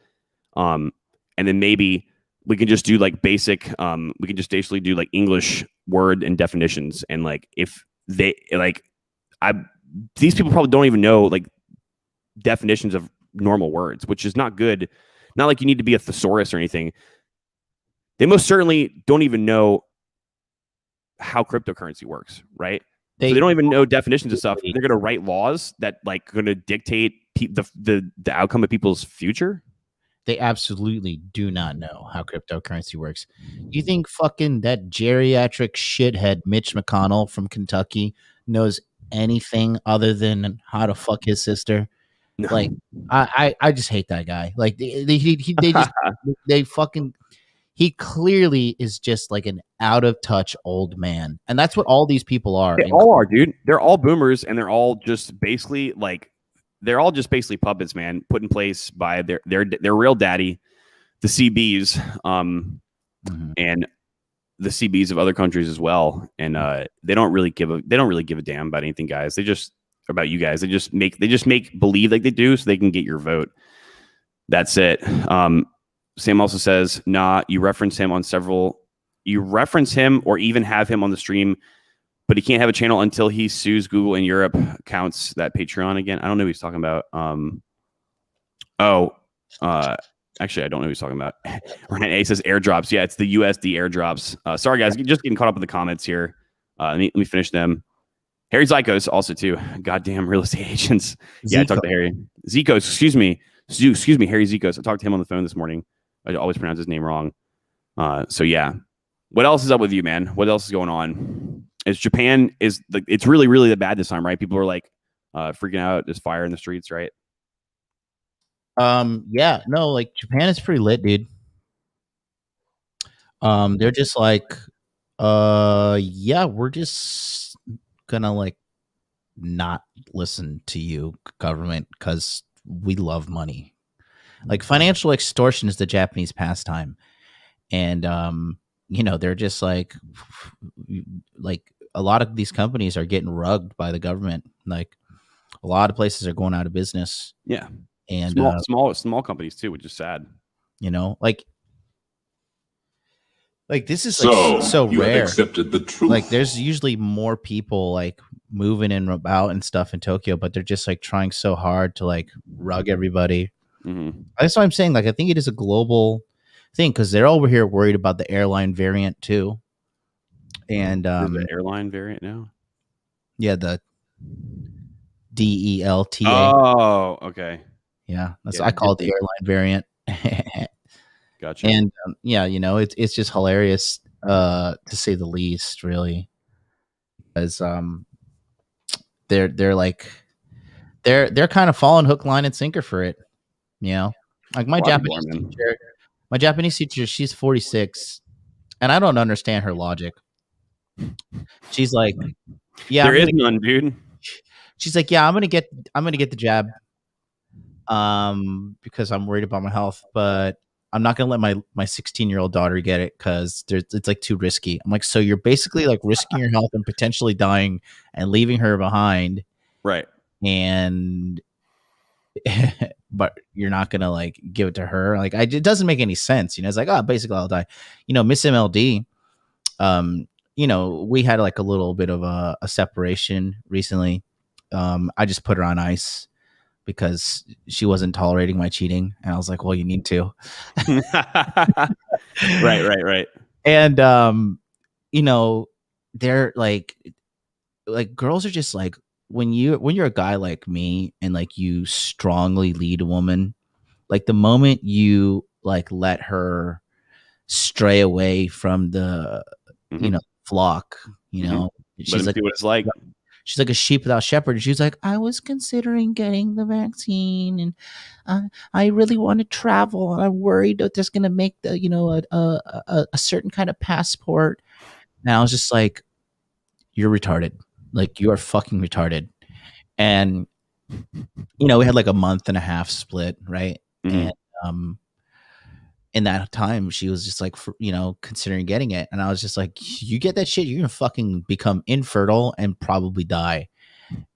And then maybe we can just do like basic, we can just basically do like English word and definitions. And like, if they like, these people probably don't even know like definitions of normal words, which is not good. Not like you need to be a thesaurus or anything. They most certainly don't even know how cryptocurrency works, right? So they don't even know definitions of stuff. They're going to write laws that like going to dictate the outcome of people's future. They absolutely do not know how cryptocurrency works. You think fucking that geriatric shithead Mitch McConnell from Kentucky knows anything other than how to fuck his sister? No. Like, I just hate that guy. Like he clearly is just like an out of touch old man, and that's what all these people are. They all are, dude. They're all boomers, and they're all just basically puppets, man, put in place by their real daddy, the CBs, and the CBs of other countries as well. And they don't really give a damn about anything, guys. They just about you guys. They just make believe like they do so they can get your vote. That's it. Sam also says, nah, you reference him or even have him on the stream, but he can't have a channel until he sues Google in Europe. Counts that Patreon again. I don't know what he's talking about. Actually, I don't know what he's talking about. Ryan A says airdrops. Yeah, it's the USD airdrops. Sorry, guys, just getting caught up in the comments here. Let me finish them. Harry Zykos also too. Goddamn real estate agents. Yeah, I talked to Harry Zykos. Excuse me, Harry Zykos. I talked to him on the phone this morning. I always pronounce his name wrong. So yeah, what else is up with you, man? What else is going on? Japan is like, it's really, really bad this time, right? People are like freaking out. There's fire in the streets, right? Yeah, no, like Japan is pretty lit, dude. They're just like, yeah, we're just gonna like not listen to you, government, because we love money. Like financial extortion is the Japanese pastime, and they're just like a lot of these companies are getting rugged by the government. Like a lot of places are going out of business. Yeah, and small companies too, which is sad. Like this is like so you rare. Have accepted the truth. Like there's usually more people like moving in about and stuff in Tokyo, but they're just like trying so hard to like rug everybody. Mm-hmm. That's what I'm saying. Like I think it is a global thing because they're over here worried about the airline variant too. And the airline variant now. Yeah, the DELTA. Oh, okay. Yeah, I call it the airline variant. Gotcha. And it's just hilarious to say the least, really, because they're kind of falling hook, line, and sinker for it. Like my Japanese teacher, she's 46, and I don't understand her logic. She's like, yeah, there is none, dude. She's like, yeah, I'm gonna get the jab, because I'm worried about my health, but I'm not gonna let my 16-year-old daughter get it because it's like too risky. I'm like, so you're basically like risking your health and potentially dying and leaving her behind, right? And but you're not gonna like give it to her. Like, it doesn't make any sense. It's like, oh, basically I'll die. Miss MLD, we had like a little bit of a separation recently. I just put her on ice because she wasn't tolerating my cheating, and I was like, well, you need to. right. And they're like girls are just like, when you're a guy like me and like you strongly lead a woman, like the moment you like let her stray away from the flock. She's like, see what it's like. She's like a sheep without shepherd. And she's like, I was considering getting the vaccine, and I really want to travel, and I'm worried that there's going to make a certain kind of passport. And I was just like, you're retarded. Like, you are fucking retarded. And we had like a month and a half split, right? And in that time, she was just like, considering getting it. And I was just like, you get that shit, you're going to fucking become infertile and probably die.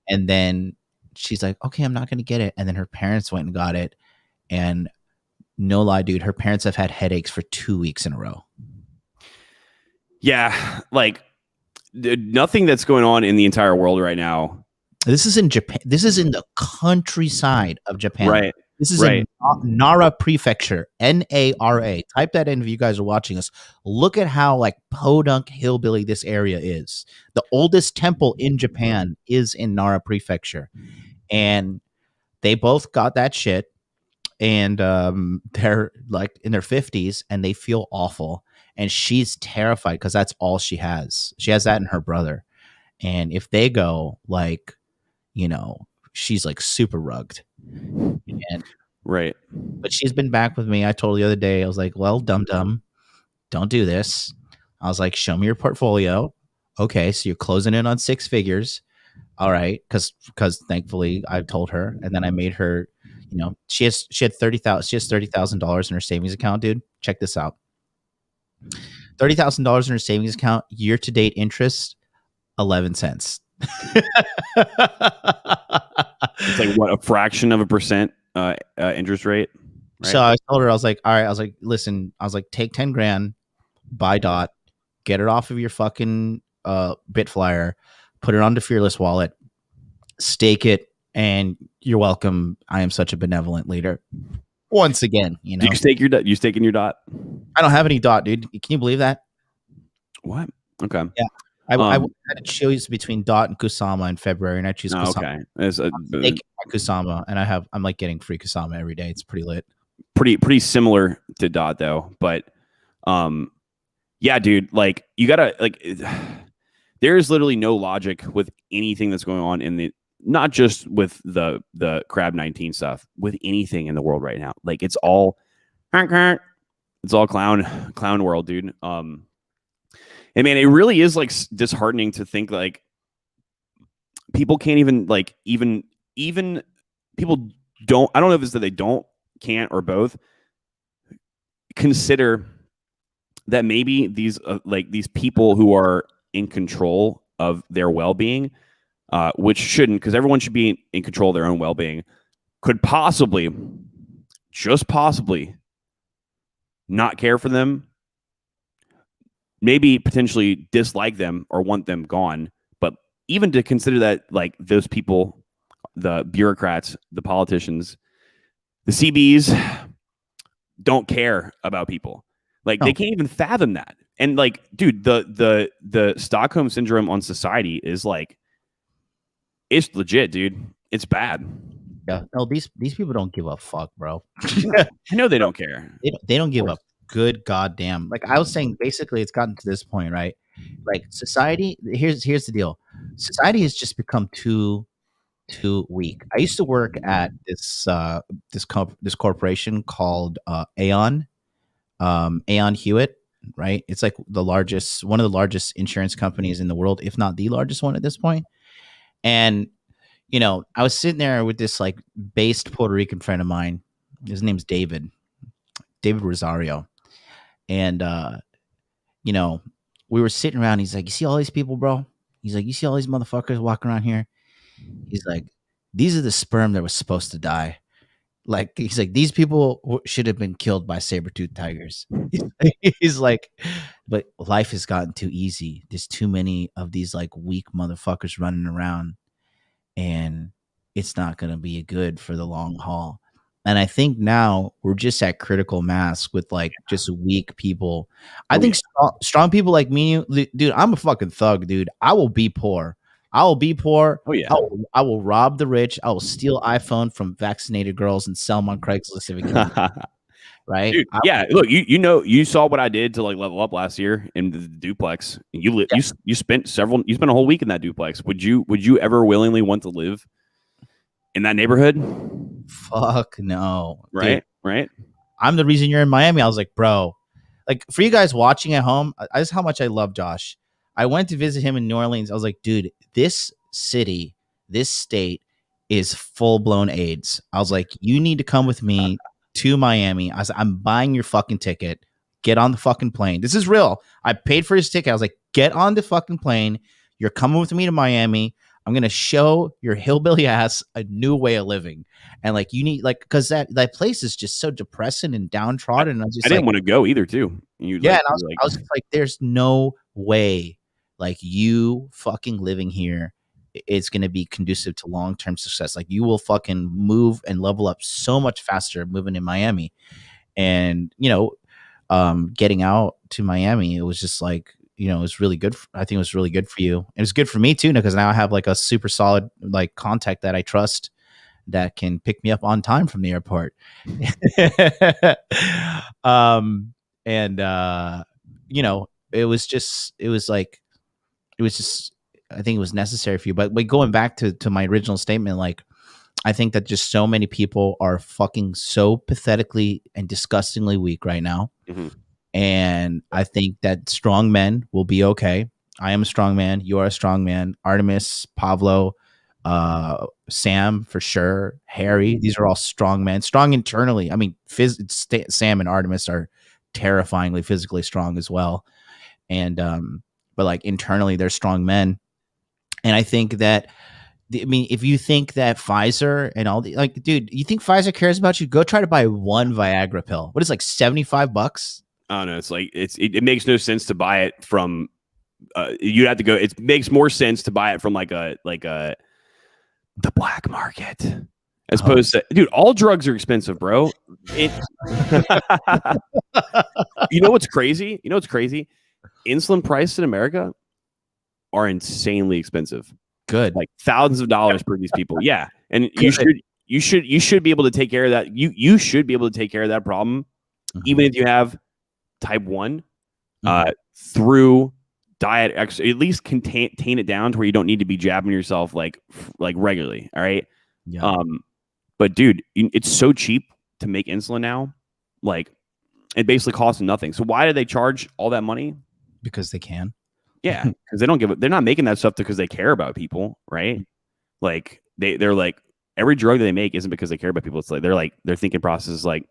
And then she's like, okay, I'm not going to get it. And then her parents went and got it. And no lie, dude, her parents have had headaches for 2 weeks in a row. Yeah. Like, nothing that's going on in the entire world right now. This is in Japan. This is in the countryside of Japan. Right. This is in Nara Prefecture, Nara. Type that in if you guys are watching us. Look at how like podunk hillbilly this area is. The oldest temple in Japan is in Nara Prefecture, and they both got that shit. And they're like in their 50s, and they feel awful. And she's terrified because that's all she has. She has that and her brother. And if they go, like, she's like super rugged. And right. But she's been back with me. I told her the other day, I was like, well, dum-dum, don't do this. I was like, show me your portfolio. Okay, so you're closing in on 6 figures. All right, because thankfully I told her, and then I made her, she had $30,000 in her savings account, dude. Check this out. $30,000 in her savings account, year-to-date interest, 11 cents. It's like what, a fraction of a percent interest rate, right? So I told her, I was like, all right, I was like, listen, I was like, take 10 grand, buy DOT, get it off of your fucking Bitflyer, put it onto Fearless Wallet, stake it, and you're welcome. I am such a benevolent leader. Once again, Do you stake your DOT? You staking your DOT? I don't have any DOT, dude. Can you believe that? What? Okay. Yeah. I had to choose between DOT and Kusama in February, and I choose Kusama. Okay. Kusama, and I'm like getting free Kusama every day. It's pretty lit. Pretty similar to DOT though, but yeah, dude. Like, you gotta like. There is literally no logic with anything that's going on in not just with the Crab 19 stuff, with anything in the world right now. Like, it's all clown world, dude. And man, it really is like disheartening to think like people can't even people don't. I don't know if it's that they don't, can't, or both consider that maybe these people who are in control of their well-being, which shouldn't, because everyone should be in control of their own well-being, could possibly, just possibly, not care for them. Maybe potentially dislike them or want them gone, but even to consider that, like, those people, the bureaucrats, the politicians, the CBs, don't care about people. Like, they can't even fathom that. And like, dude, the Stockholm syndrome on society is like, it's legit, dude. It's bad. Yeah. No, these people don't give a fuck, bro. I know they don't care. They don't give a good goddamn. Like I was saying, basically it's gotten to this point, right? Like society, here's the deal. Society has just become too weak. I used to work at this corporation called Aon Hewitt, right? It's like one of the largest insurance companies in the world, if not the largest one at this point. And I was sitting there with this like based Puerto Rican friend of mine. His name's David Rosario. And, we were sitting around. He's like, you see all these people, bro? He's like, you see all these motherfuckers walking around here? He's like, these are the sperm that was supposed to die. Like, he's like, these people should have been killed by saber-toothed tigers. He's like, but life has gotten too easy. There's too many of these like weak motherfuckers running around, and it's not going to be good for the long haul. And I think now we're just at critical mass with like just weak people. I think strong people like me, dude, I'm a fucking thug, dude. I will be poor. Oh yeah. I will rob the rich. I will steal iPhone from vaccinated girls and sell them on Craigslist if it can. right? Dude, yeah, look, you saw what I did to like level up last year in the duplex. You spent a whole week in that duplex. Would you ever willingly want to live in that neighborhood? Fuck no. Right, Dude, right. I'm the reason you're in Miami. I was like, bro, like for you guys watching at home, this is how much I love Josh. I went to visit him in New Orleans. I was like, dude, this city, this state is full blown AIDS. I was like, you need to come with me to Miami. I was like, I'm buying your fucking ticket. Get on the fucking plane. This is real. I paid for his ticket. I was like, get on the fucking plane. You're coming with me to Miami. I'm going to show your hillbilly ass a new way of living. And like, you need like, cause that place is just so depressing and downtrodden. I didn't want to go either too. And I was like, there's no way like you fucking living here it's going to be conducive to long-term success. Like you will fucking move and level up so much faster moving in Miami. And, getting out to Miami, it was just like, it was really good. I think it was really good for you. It was good for me too, because now I have like a super solid like contact that I trust that can pick me up on time from the airport. I think it was necessary for you. But going back to my original statement, like, I think that just so many people are fucking so pathetically and disgustingly weak right now. Mm-hmm. And I think that strong men will be okay. I am a strong man. You are a strong man. Artemis, Pablo, Sam, for sure. Harry, these are all strong men. Strong internally. I mean, Sam and Artemis are terrifyingly physically strong as well. And, but like internally, they're strong men. And I think that, if you think that Pfizer and all the, like, dude, you think Pfizer cares about you? Go try to buy one Viagra pill. What is like $75? Oh no, it's like it makes no sense to buy it from. You'd have to go. It makes more sense to buy it from the black market, as opposed to, dude. All drugs are expensive, bro. You know what's crazy? Insulin prices in America are insanely expensive. Good, like thousands of dollars per these people. Yeah, and you should be able to take care of that. You should be able to take care of that problem, even if you have type 1, through diet. At least contain it down to where you don't need to be jabbing yourself like regularly. All right. Yeah. But dude, it's so cheap to make insulin now. Like, it basically costs nothing. So why do they charge all that money? Because they can. Yeah, because they don't give it. They're not making that stuff because they care about people, right? Like they're like, every drug that they make isn't because they care about people. It's like their thinking process is like,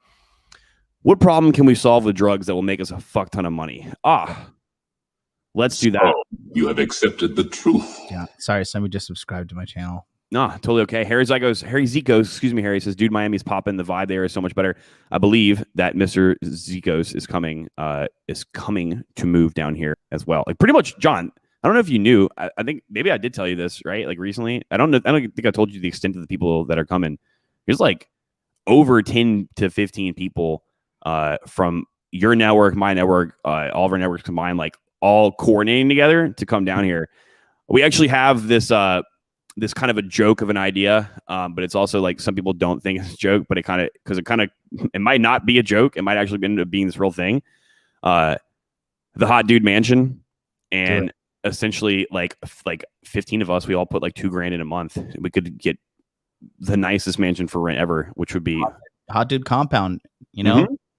what problem can we solve with drugs that will make us a fuck ton of money? Let's do that. Oh, you have accepted the truth. Yeah. Sorry, somebody just subscribed to my channel. No, totally okay. Harry Zikos, excuse me, Harry says, dude, Miami's popping. The vibe there is so much better. I believe that Mr. Zikos is coming to move down here as well. Like, pretty much, John, I don't know if you knew. I think maybe I did tell you this, right? Like recently. I don't think I told you the extent of the people that are coming. There's like over 10 to 15 people from your network, my network, all of our networks combined, like all coordinating together to come down here. We actually have this kind of a joke of an idea, but it's also like some people don't think it's a joke, but it might not be a joke. It might actually end up being this real thing. The Hot Dude Mansion, and essentially like 15 of us, we all put like $2,000 in a month. We could get the nicest mansion for rent ever, which would be Hot Dude Compound.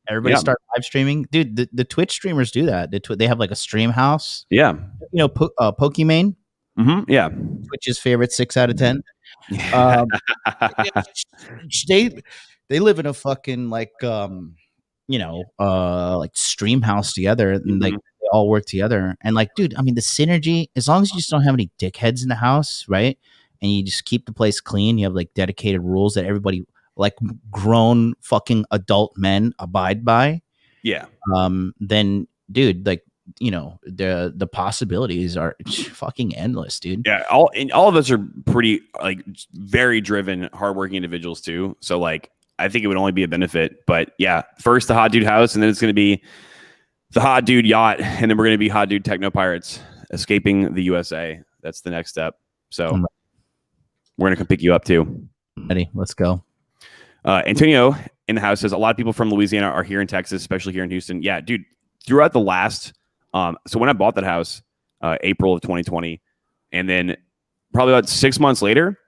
Everybody start live streaming, dude. The Twitch streamers do that. They have like a stream house. Yeah, Pokimane. Mm-hmm. Yeah, Twitch's favorite 6 out of 10. They live in a fucking like stream house together, and like they all work together. And like, dude, I mean, the synergy, as long as you just don't have any dickheads in the house, right? And you just keep the place clean. You have like dedicated rules that everybody, like grown fucking adult men, abide by. Yeah. Then, dude, like, the possibilities are fucking endless, dude. Yeah, all of us are pretty like very driven, hardworking individuals too. So like, I think it would only be a benefit. But yeah, first the Hot Dude House, and then it's going to be the Hot Dude Yacht, and then we're going to be Hot Dude Techno Pirates escaping the USA. That's the next step. So we're going to come pick you up too. Ready? Let's go. Antonio in the house says a lot of people from Louisiana are here in Texas, especially here in Houston. Yeah, dude. Throughout the last, so when I bought that house, April of 2020, and then probably about 6 months later,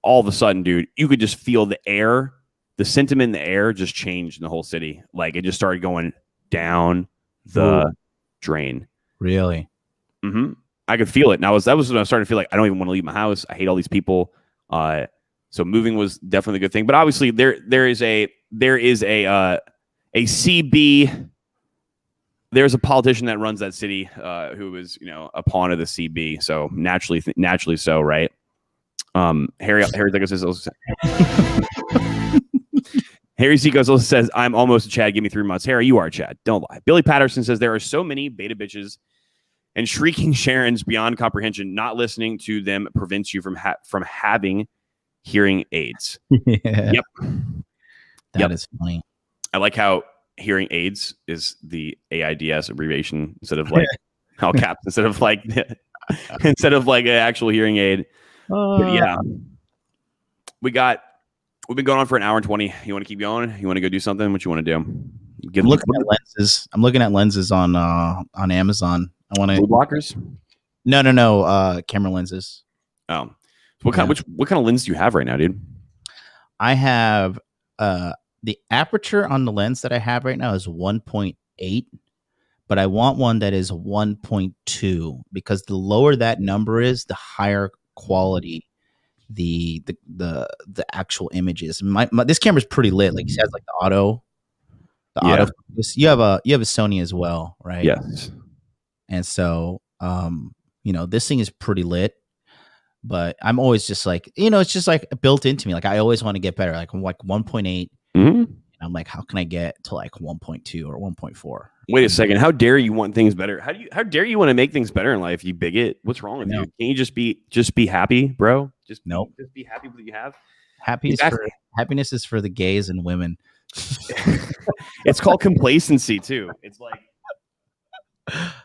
all of a sudden, dude, you could just feel the air, the sentiment in the air just changed in the whole city. Like it just started going down the drain. Really? Mm-hmm. I could feel it. And that was when I started to feel like I don't even want to leave my house. I hate all these people. So moving was definitely a good thing. But obviously there is a CB. There's a politician that runs that city who is, a pawn of the CB. So naturally so, right? Harry says Harry Seacos also says, I'm almost a Chad. Give me 3 months. Harry, you are Chad. Don't lie. Billy Patterson says there are so many beta bitches and shrieking Sharons beyond comprehension. Not listening to them prevents you from having hearing aids. Yeah. Yep. That is funny. I like how hearing aids is the AIDS abbreviation instead of like all caps, instead of like an actual hearing aid. But yeah, we've been going on for an hour and 20. You want to keep going? You want to go do something? What you want to do? I'm looking at lenses. I'm looking at lenses on Amazon. I want to blue blockers. No. Camera lenses. Oh, what kind of lens do you have right now, dude? I have the aperture on the lens that I have right now is 1.8, but I want one that is 1.2 because the lower that number is, the higher quality the actual images. This camera's pretty lit. Like it has like the auto focus. You have a Sony as well, right? Yes. And so this thing is pretty lit. But I'm always just like, it's just like built into me. Like I always want to get better. Like I'm like 1.8. Mm-hmm. I'm like, how can I get to like 1.2 or 1.4? Wait a second. How dare you want things better? How dare you want to make things better in life, you bigot? What's wrong with you? Can't you just be happy, bro? Just be happy with what you have. Happiness is for the gays and women. It's called complacency too. It's like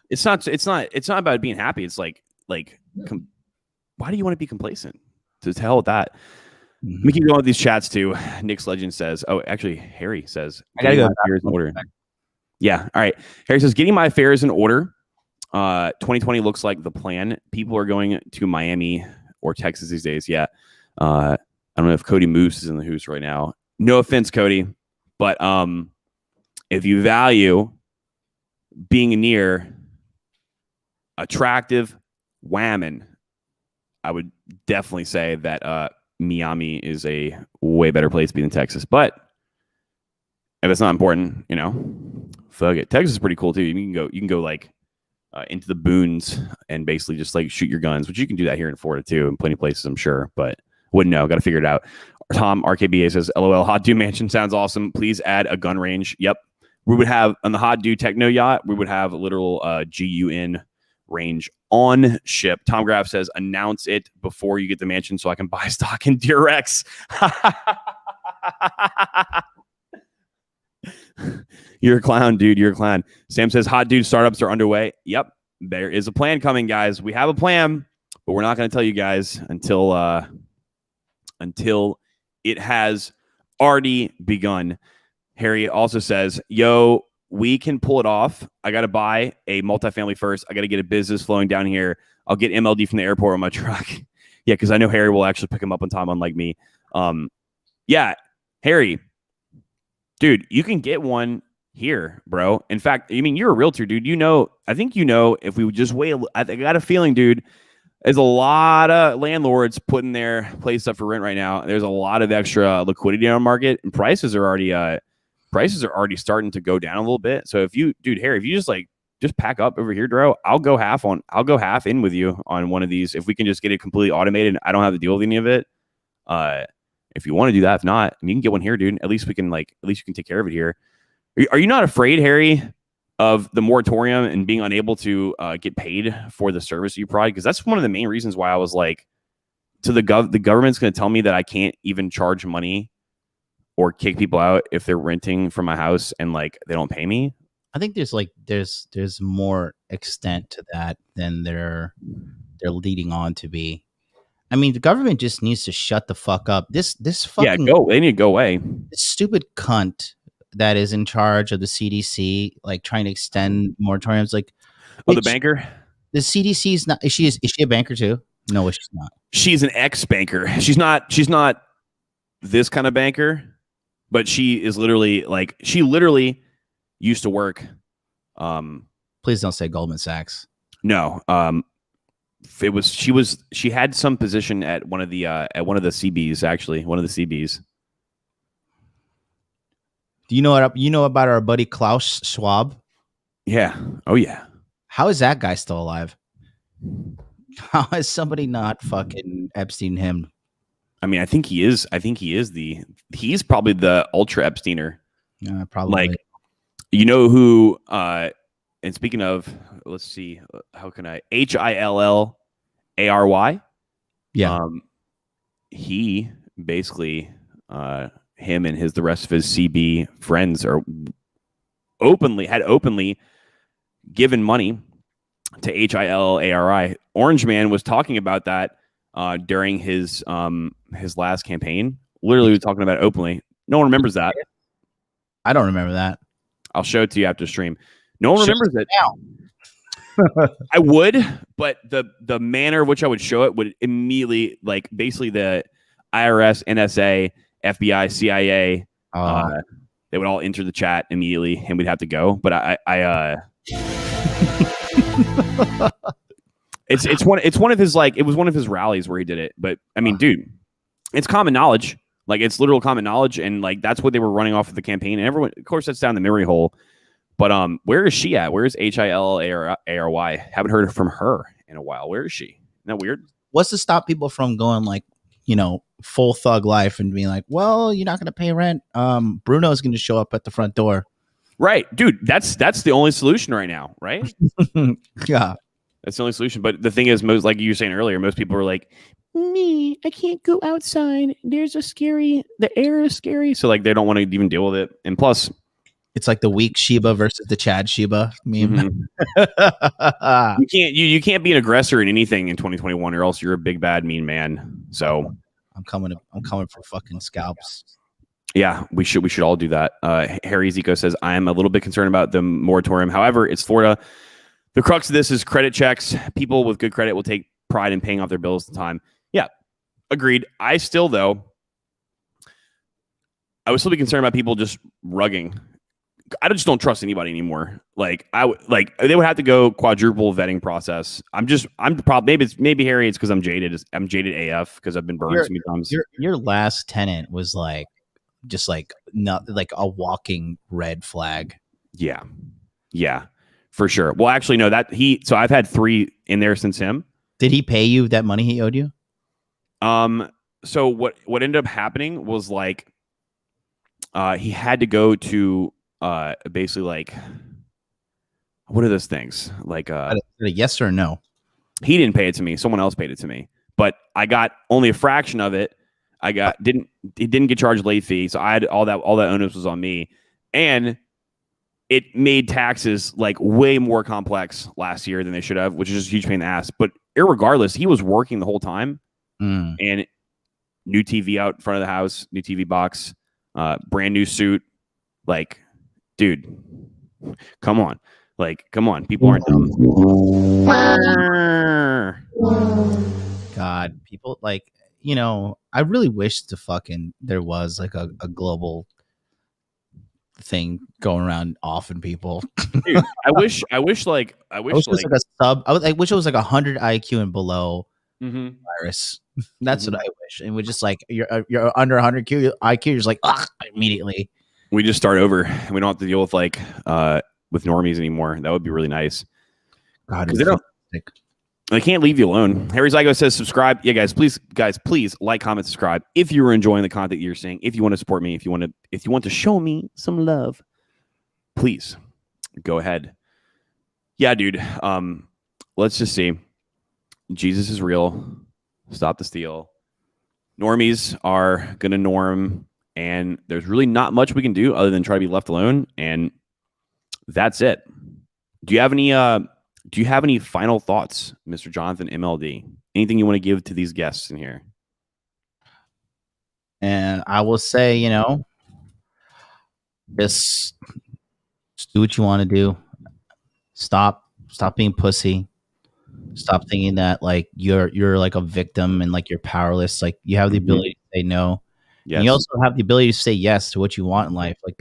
it's not about being happy. It's like why do you want to be complacent? To hell with that. Let me keep going with these chats too. Nick's Legend says, actually, Harry says, I gotta go. Affairs in order. Yeah. All right. Harry says, getting my affairs in order. 2020 looks like the plan. People are going to Miami or Texas these days. Yeah. I don't know if Cody Moose is in the hoose right now. No offense, Cody, but if you value being near attractive women, I would definitely say that Miami is a way better place to be than Texas. But if it's not important, fuck it. Texas is pretty cool too. You can go like into the boons and basically just like shoot your guns, which you can do that here in Florida too, in plenty of places, I'm sure. But wouldn't know. Got to figure it out. Tom RKBA says, LOL, Hot Dude Mansion sounds awesome. Please add a gun range. Yep. We would have on the Hot Dude Techno Yacht, we would have a literal GUN range on ship. Tom Graff says, announce it before you get the mansion so I can buy stock in Durex. You're a clown, dude. You're a clown. Sam says, hot dude startups are underway. Yep. There is a plan coming, guys. We have a plan, but we're not going to tell you guys until it has already begun. Harry also says, yo, we can pull it off. I got to buy a multifamily first. I got to get a business flowing down here. I'll get MLD from the airport on my truck. Yeah, because I know Harry will actually pick him up on time, unlike me. Yeah, Harry, dude, you can get one here, bro. In fact, I mean, you're a realtor, dude. I think if we would just wait, I got a feeling, dude, there's a lot of landlords putting their place up for rent right now. There's a lot of extra liquidity on the market, and prices are already starting to go down a little bit. So Harry, if you just pack up over here, bro, I'll go half in with you on one of these. If we can just get it completely automated, I don't have to deal with any of it. If you want to do that, if not, you can get one here, dude. At least you can take care of it here. Are you not afraid, Harry, of the moratorium and being unable to get paid for the service you provide? Because that's one of the main reasons why I was like, the government's going to tell me that I can't even charge money or kick people out if they're renting from my house and like they don't pay me. I think there's more extent to that than they're leading on to be. I mean, the government just needs to shut the fuck up. This fucking They need to go away. this stupid cunt that is in charge of the CDC, like trying to extend moratoriums. Like, Oh, the banker. The CDC is not. Is she a banker too? No, she's not. She's an ex-banker. She's not this kind of banker, but she is literally like she literally used to work. Please don't say Goldman Sachs. No. She had some position at one of the CBs, actually, one of the CBs. Do you know about our buddy Klaus Schwab? Yeah. Oh yeah. How is that guy still alive? How has somebody not fucking Epstein him? I mean, I think he is. He's probably the ultra Epsteiner. Probably. Like, you know who? And speaking of, let's see, how can I? HILLARY. Yeah. He basically, him and the rest of his CB friends are openly given money to HILLARY. Orange Man was talking about that during his last campaign. Literally was talking about it openly. No one remembers that. I don't remember that. I'll show it to you after stream. No one remembers it. I would, but the manner in which I would show it would immediately, like, basically the IRS, NSA, FBI, CIA, they would all enter the chat immediately, and we'd have to go. But it's one of his, like, it was one of his rallies where he did it. But I mean, dude, it's common knowledge. Like, it's literal common knowledge, and like that's what they were running off of the campaign. And everyone, of course, that's down the memory hole. But where is she at? Where is HILLARY? Haven't heard from her in a while. Where is she? Isn't that weird? What's to stop people from going, like, you know, full thug life and being like, well, you're not going to pay rent. Bruno's going to show up at the front door. Right, dude. That's the only solution right now, right? Yeah, that's the only solution. But the thing is, most, like you were saying earlier, most people are like, me, I can't go outside. The air is scary. So like they don't want to even deal with it. And plus, it's like the weak Shiba versus the Chad Shiba meme. Mm-hmm. You can't be an aggressor in anything in 2021, or else you're a big bad mean man. So I'm coming for fucking scalps. Yeah, we should all do that. Harry Zico says, I am a little bit concerned about the moratorium. However, it's Florida. The crux of this is credit checks. People with good credit will take pride in paying off their bills at the time. Yeah, agreed. I would still be concerned about people just rugging. I just don't trust anybody anymore. Like they would have to go quadruple vetting process. Maybe Harry, it's because I'm jaded. I'm jaded AF because I've been burned so many times. Your last tenant was like, just like not like a walking red flag. Yeah, for sure. Well, actually, no. So I've had 3 in there since him. Did he pay you that money he owed you? So what ended up happening was like, he had to go to basically like, what are those things like? A yes or no? He didn't pay it to me. Someone else paid it to me, but I got only a fraction of it. He didn't get charged late fee, so I had all that onus was on me, and it made taxes like way more complex last year than they should have, which is just a huge pain in the ass. But irregardless, he was working the whole time, and new TV out in front of the house, new TV box, brand new suit. Like, dude, come on, people aren't dumb. God, people like. You know, I really wish there was like a global thing going around offing people. Dude, I wish like I wish it was like a sub. I wish it was like 100 IQ and below virus. That's what I wish. And we're just like you're under 100 IQ. You're just like immediately. We just start over. And we don't have to deal with with normies anymore. That would be really nice. God, they can't leave you alone. Harry Zygo says, subscribe. Yeah, guys, please like, comment, subscribe. If you were enjoying the content you're seeing, if you want to support me, if you want to show me some love, please go ahead. Yeah, dude. Let's just see. Jesus is real. Stop the steal. Normies are gonna norm, and there's really not much we can do other than try to be left alone, and that's it. Do you have any final thoughts, Mr. Jonathan MLD? anything you want to give to these guests in here? And I will say, you know, just do what you want to do. Stop being pussy. Stop thinking that like you're like a victim and like you're powerless. Like you have the ability to say no. Yes. And you also have the ability to say yes to what you want in life. Like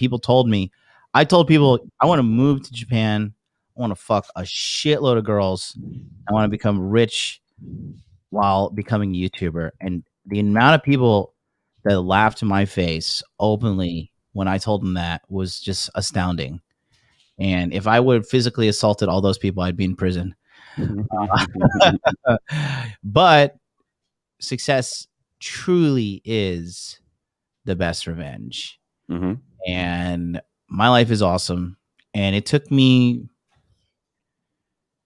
I told people I want to move to Japan. I want to fuck a shitload of girls. I want to become rich while becoming a YouTuber. And the amount of people that laughed in my face openly when I told them that was just astounding. And if I would have physically assaulted all those people, I'd be in prison. But success truly is the best revenge. And my life is awesome. And it took me,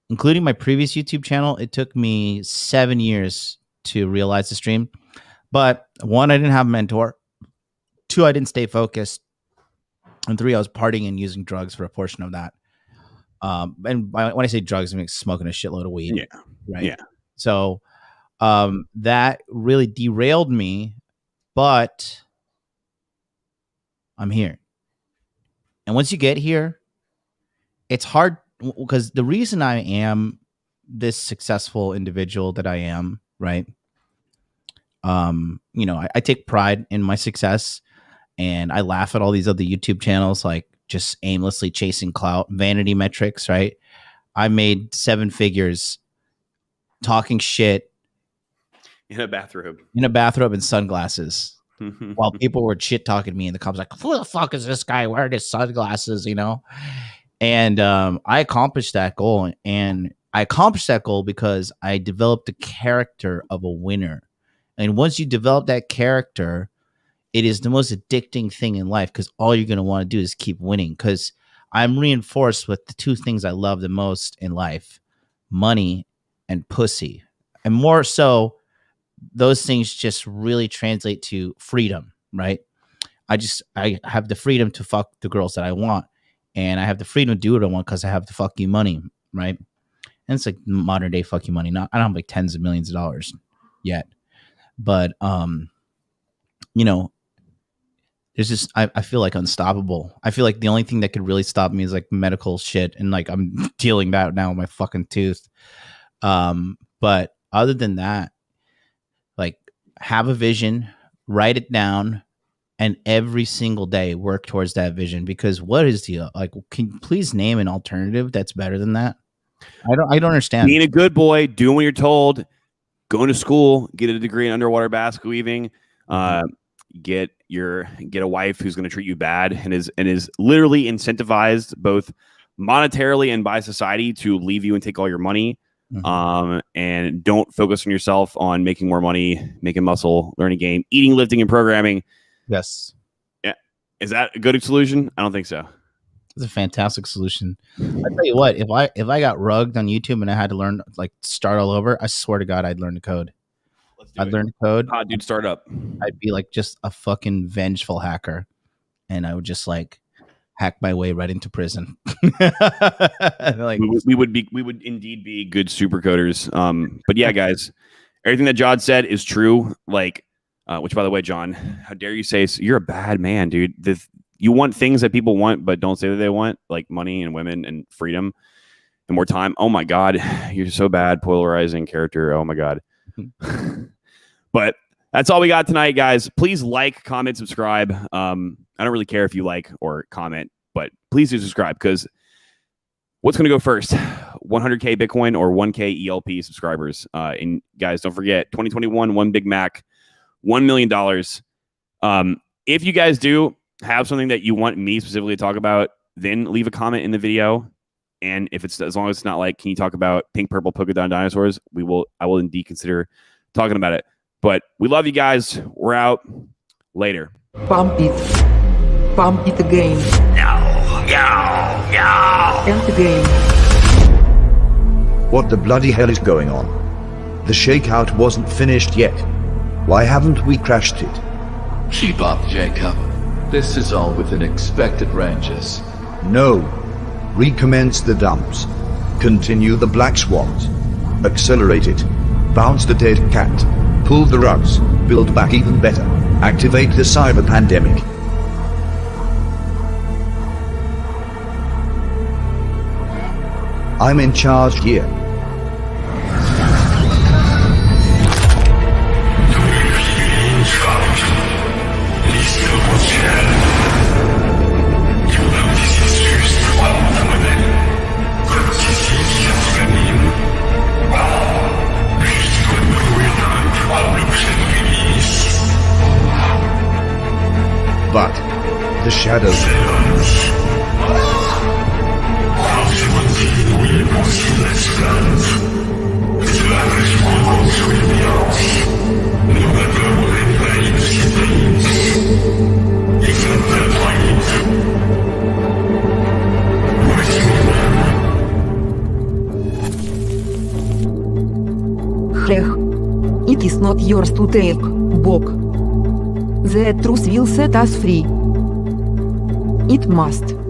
including my previous YouTube channel, it took me 7 years to realize the stream. But 1, I didn't have a mentor. 2, I didn't stay focused. And 3, I was partying and using drugs for a portion of that. And when I say drugs, I mean smoking a shitload of weed. Yeah. Right. Yeah. So that really derailed me, but I'm here. And once you get here, it's hard because the reason I am this successful individual that I am, right? You know, I take pride in my success, and I laugh at all these other YouTube channels like just aimlessly chasing clout, vanity metrics, right? I made 7 figures talking shit in a bathrobe and sunglasses while people were shit talking me in the comments like, who the fuck is this guy wearing his sunglasses, you know? And I accomplished that goal, and I accomplished that goal because I developed the character of a winner. And once you develop that character, it is the most addicting thing in life because all you're going to want to do is keep winning, because I'm reinforced with the 2 things I love the most in life, money and pussy. And more so, those things just really translate to freedom, right? I have the freedom to fuck the girls that I want, and I have the freedom to do what I want because I have the fuck you money, right? And it's like modern day fuck you money. I don't have like tens of millions of dollars yet, but you know, there's just I feel like unstoppable. I feel like the only thing that could really stop me is like medical shit, and like I'm dealing that now with my fucking tooth. But other than that, like, have a vision, write it down, and every single day work towards that vision. Because what is the can you please name an alternative that's better than that? I don't understand. Being a good boy, doing what you're told, going to school, get a degree in underwater basket weaving, get a wife who's going to treat you bad and is literally incentivized both monetarily and by society to leave you and take all your money. And don't focus on yourself, on making more money, making muscle, learning game, eating, lifting, and programming. Yes. Yeah. Is that a good solution? I don't think so. It's a fantastic solution. I tell you what, if I got rugged on YouTube and I had to learn, like, start all over, I swear to God, I'd learn the code. I'd learn the code. Dude, start up. I'd be like just a fucking vengeful hacker, and I would just like hack my way right into prison. Like, we would indeed be good super coders. But yeah, guys, everything that John said is true. Like, which, by the way, John, how dare you say you're a bad man, dude? You want things that people want, but don't say that they want, like money and women and freedom and more time. Oh my God, you're so bad. Polarizing character. Oh my God. But that's all we got tonight, guys. Please like, comment, subscribe. I don't really care if you like or comment, but please do subscribe, because what's going to go first? 100K Bitcoin or 1K ELP subscribers? And guys, don't forget, 2021, one Big Mac, $1 million. If you guys do have something that you want me specifically to talk about, then leave a comment in the video. And if it's, as long as it's not like, can you talk about pink, purple, polka dot dinosaurs? I will indeed consider talking about it. But we love you guys. We're out. Later. Pump it again. End the game. What the bloody hell is going on? The shakeout wasn't finished yet. Why haven't we crashed it? Keep up, Jacob. This is all within expected ranges. No. Recommence the dumps. Continue the black swans. Accelerate it. Bounce the dead cat. Pull the rugs. Build back even better. Activate the cyber pandemic. I'm in charge here. But the shadows. It is not yours to take, Bok. The truth will set us free. It must.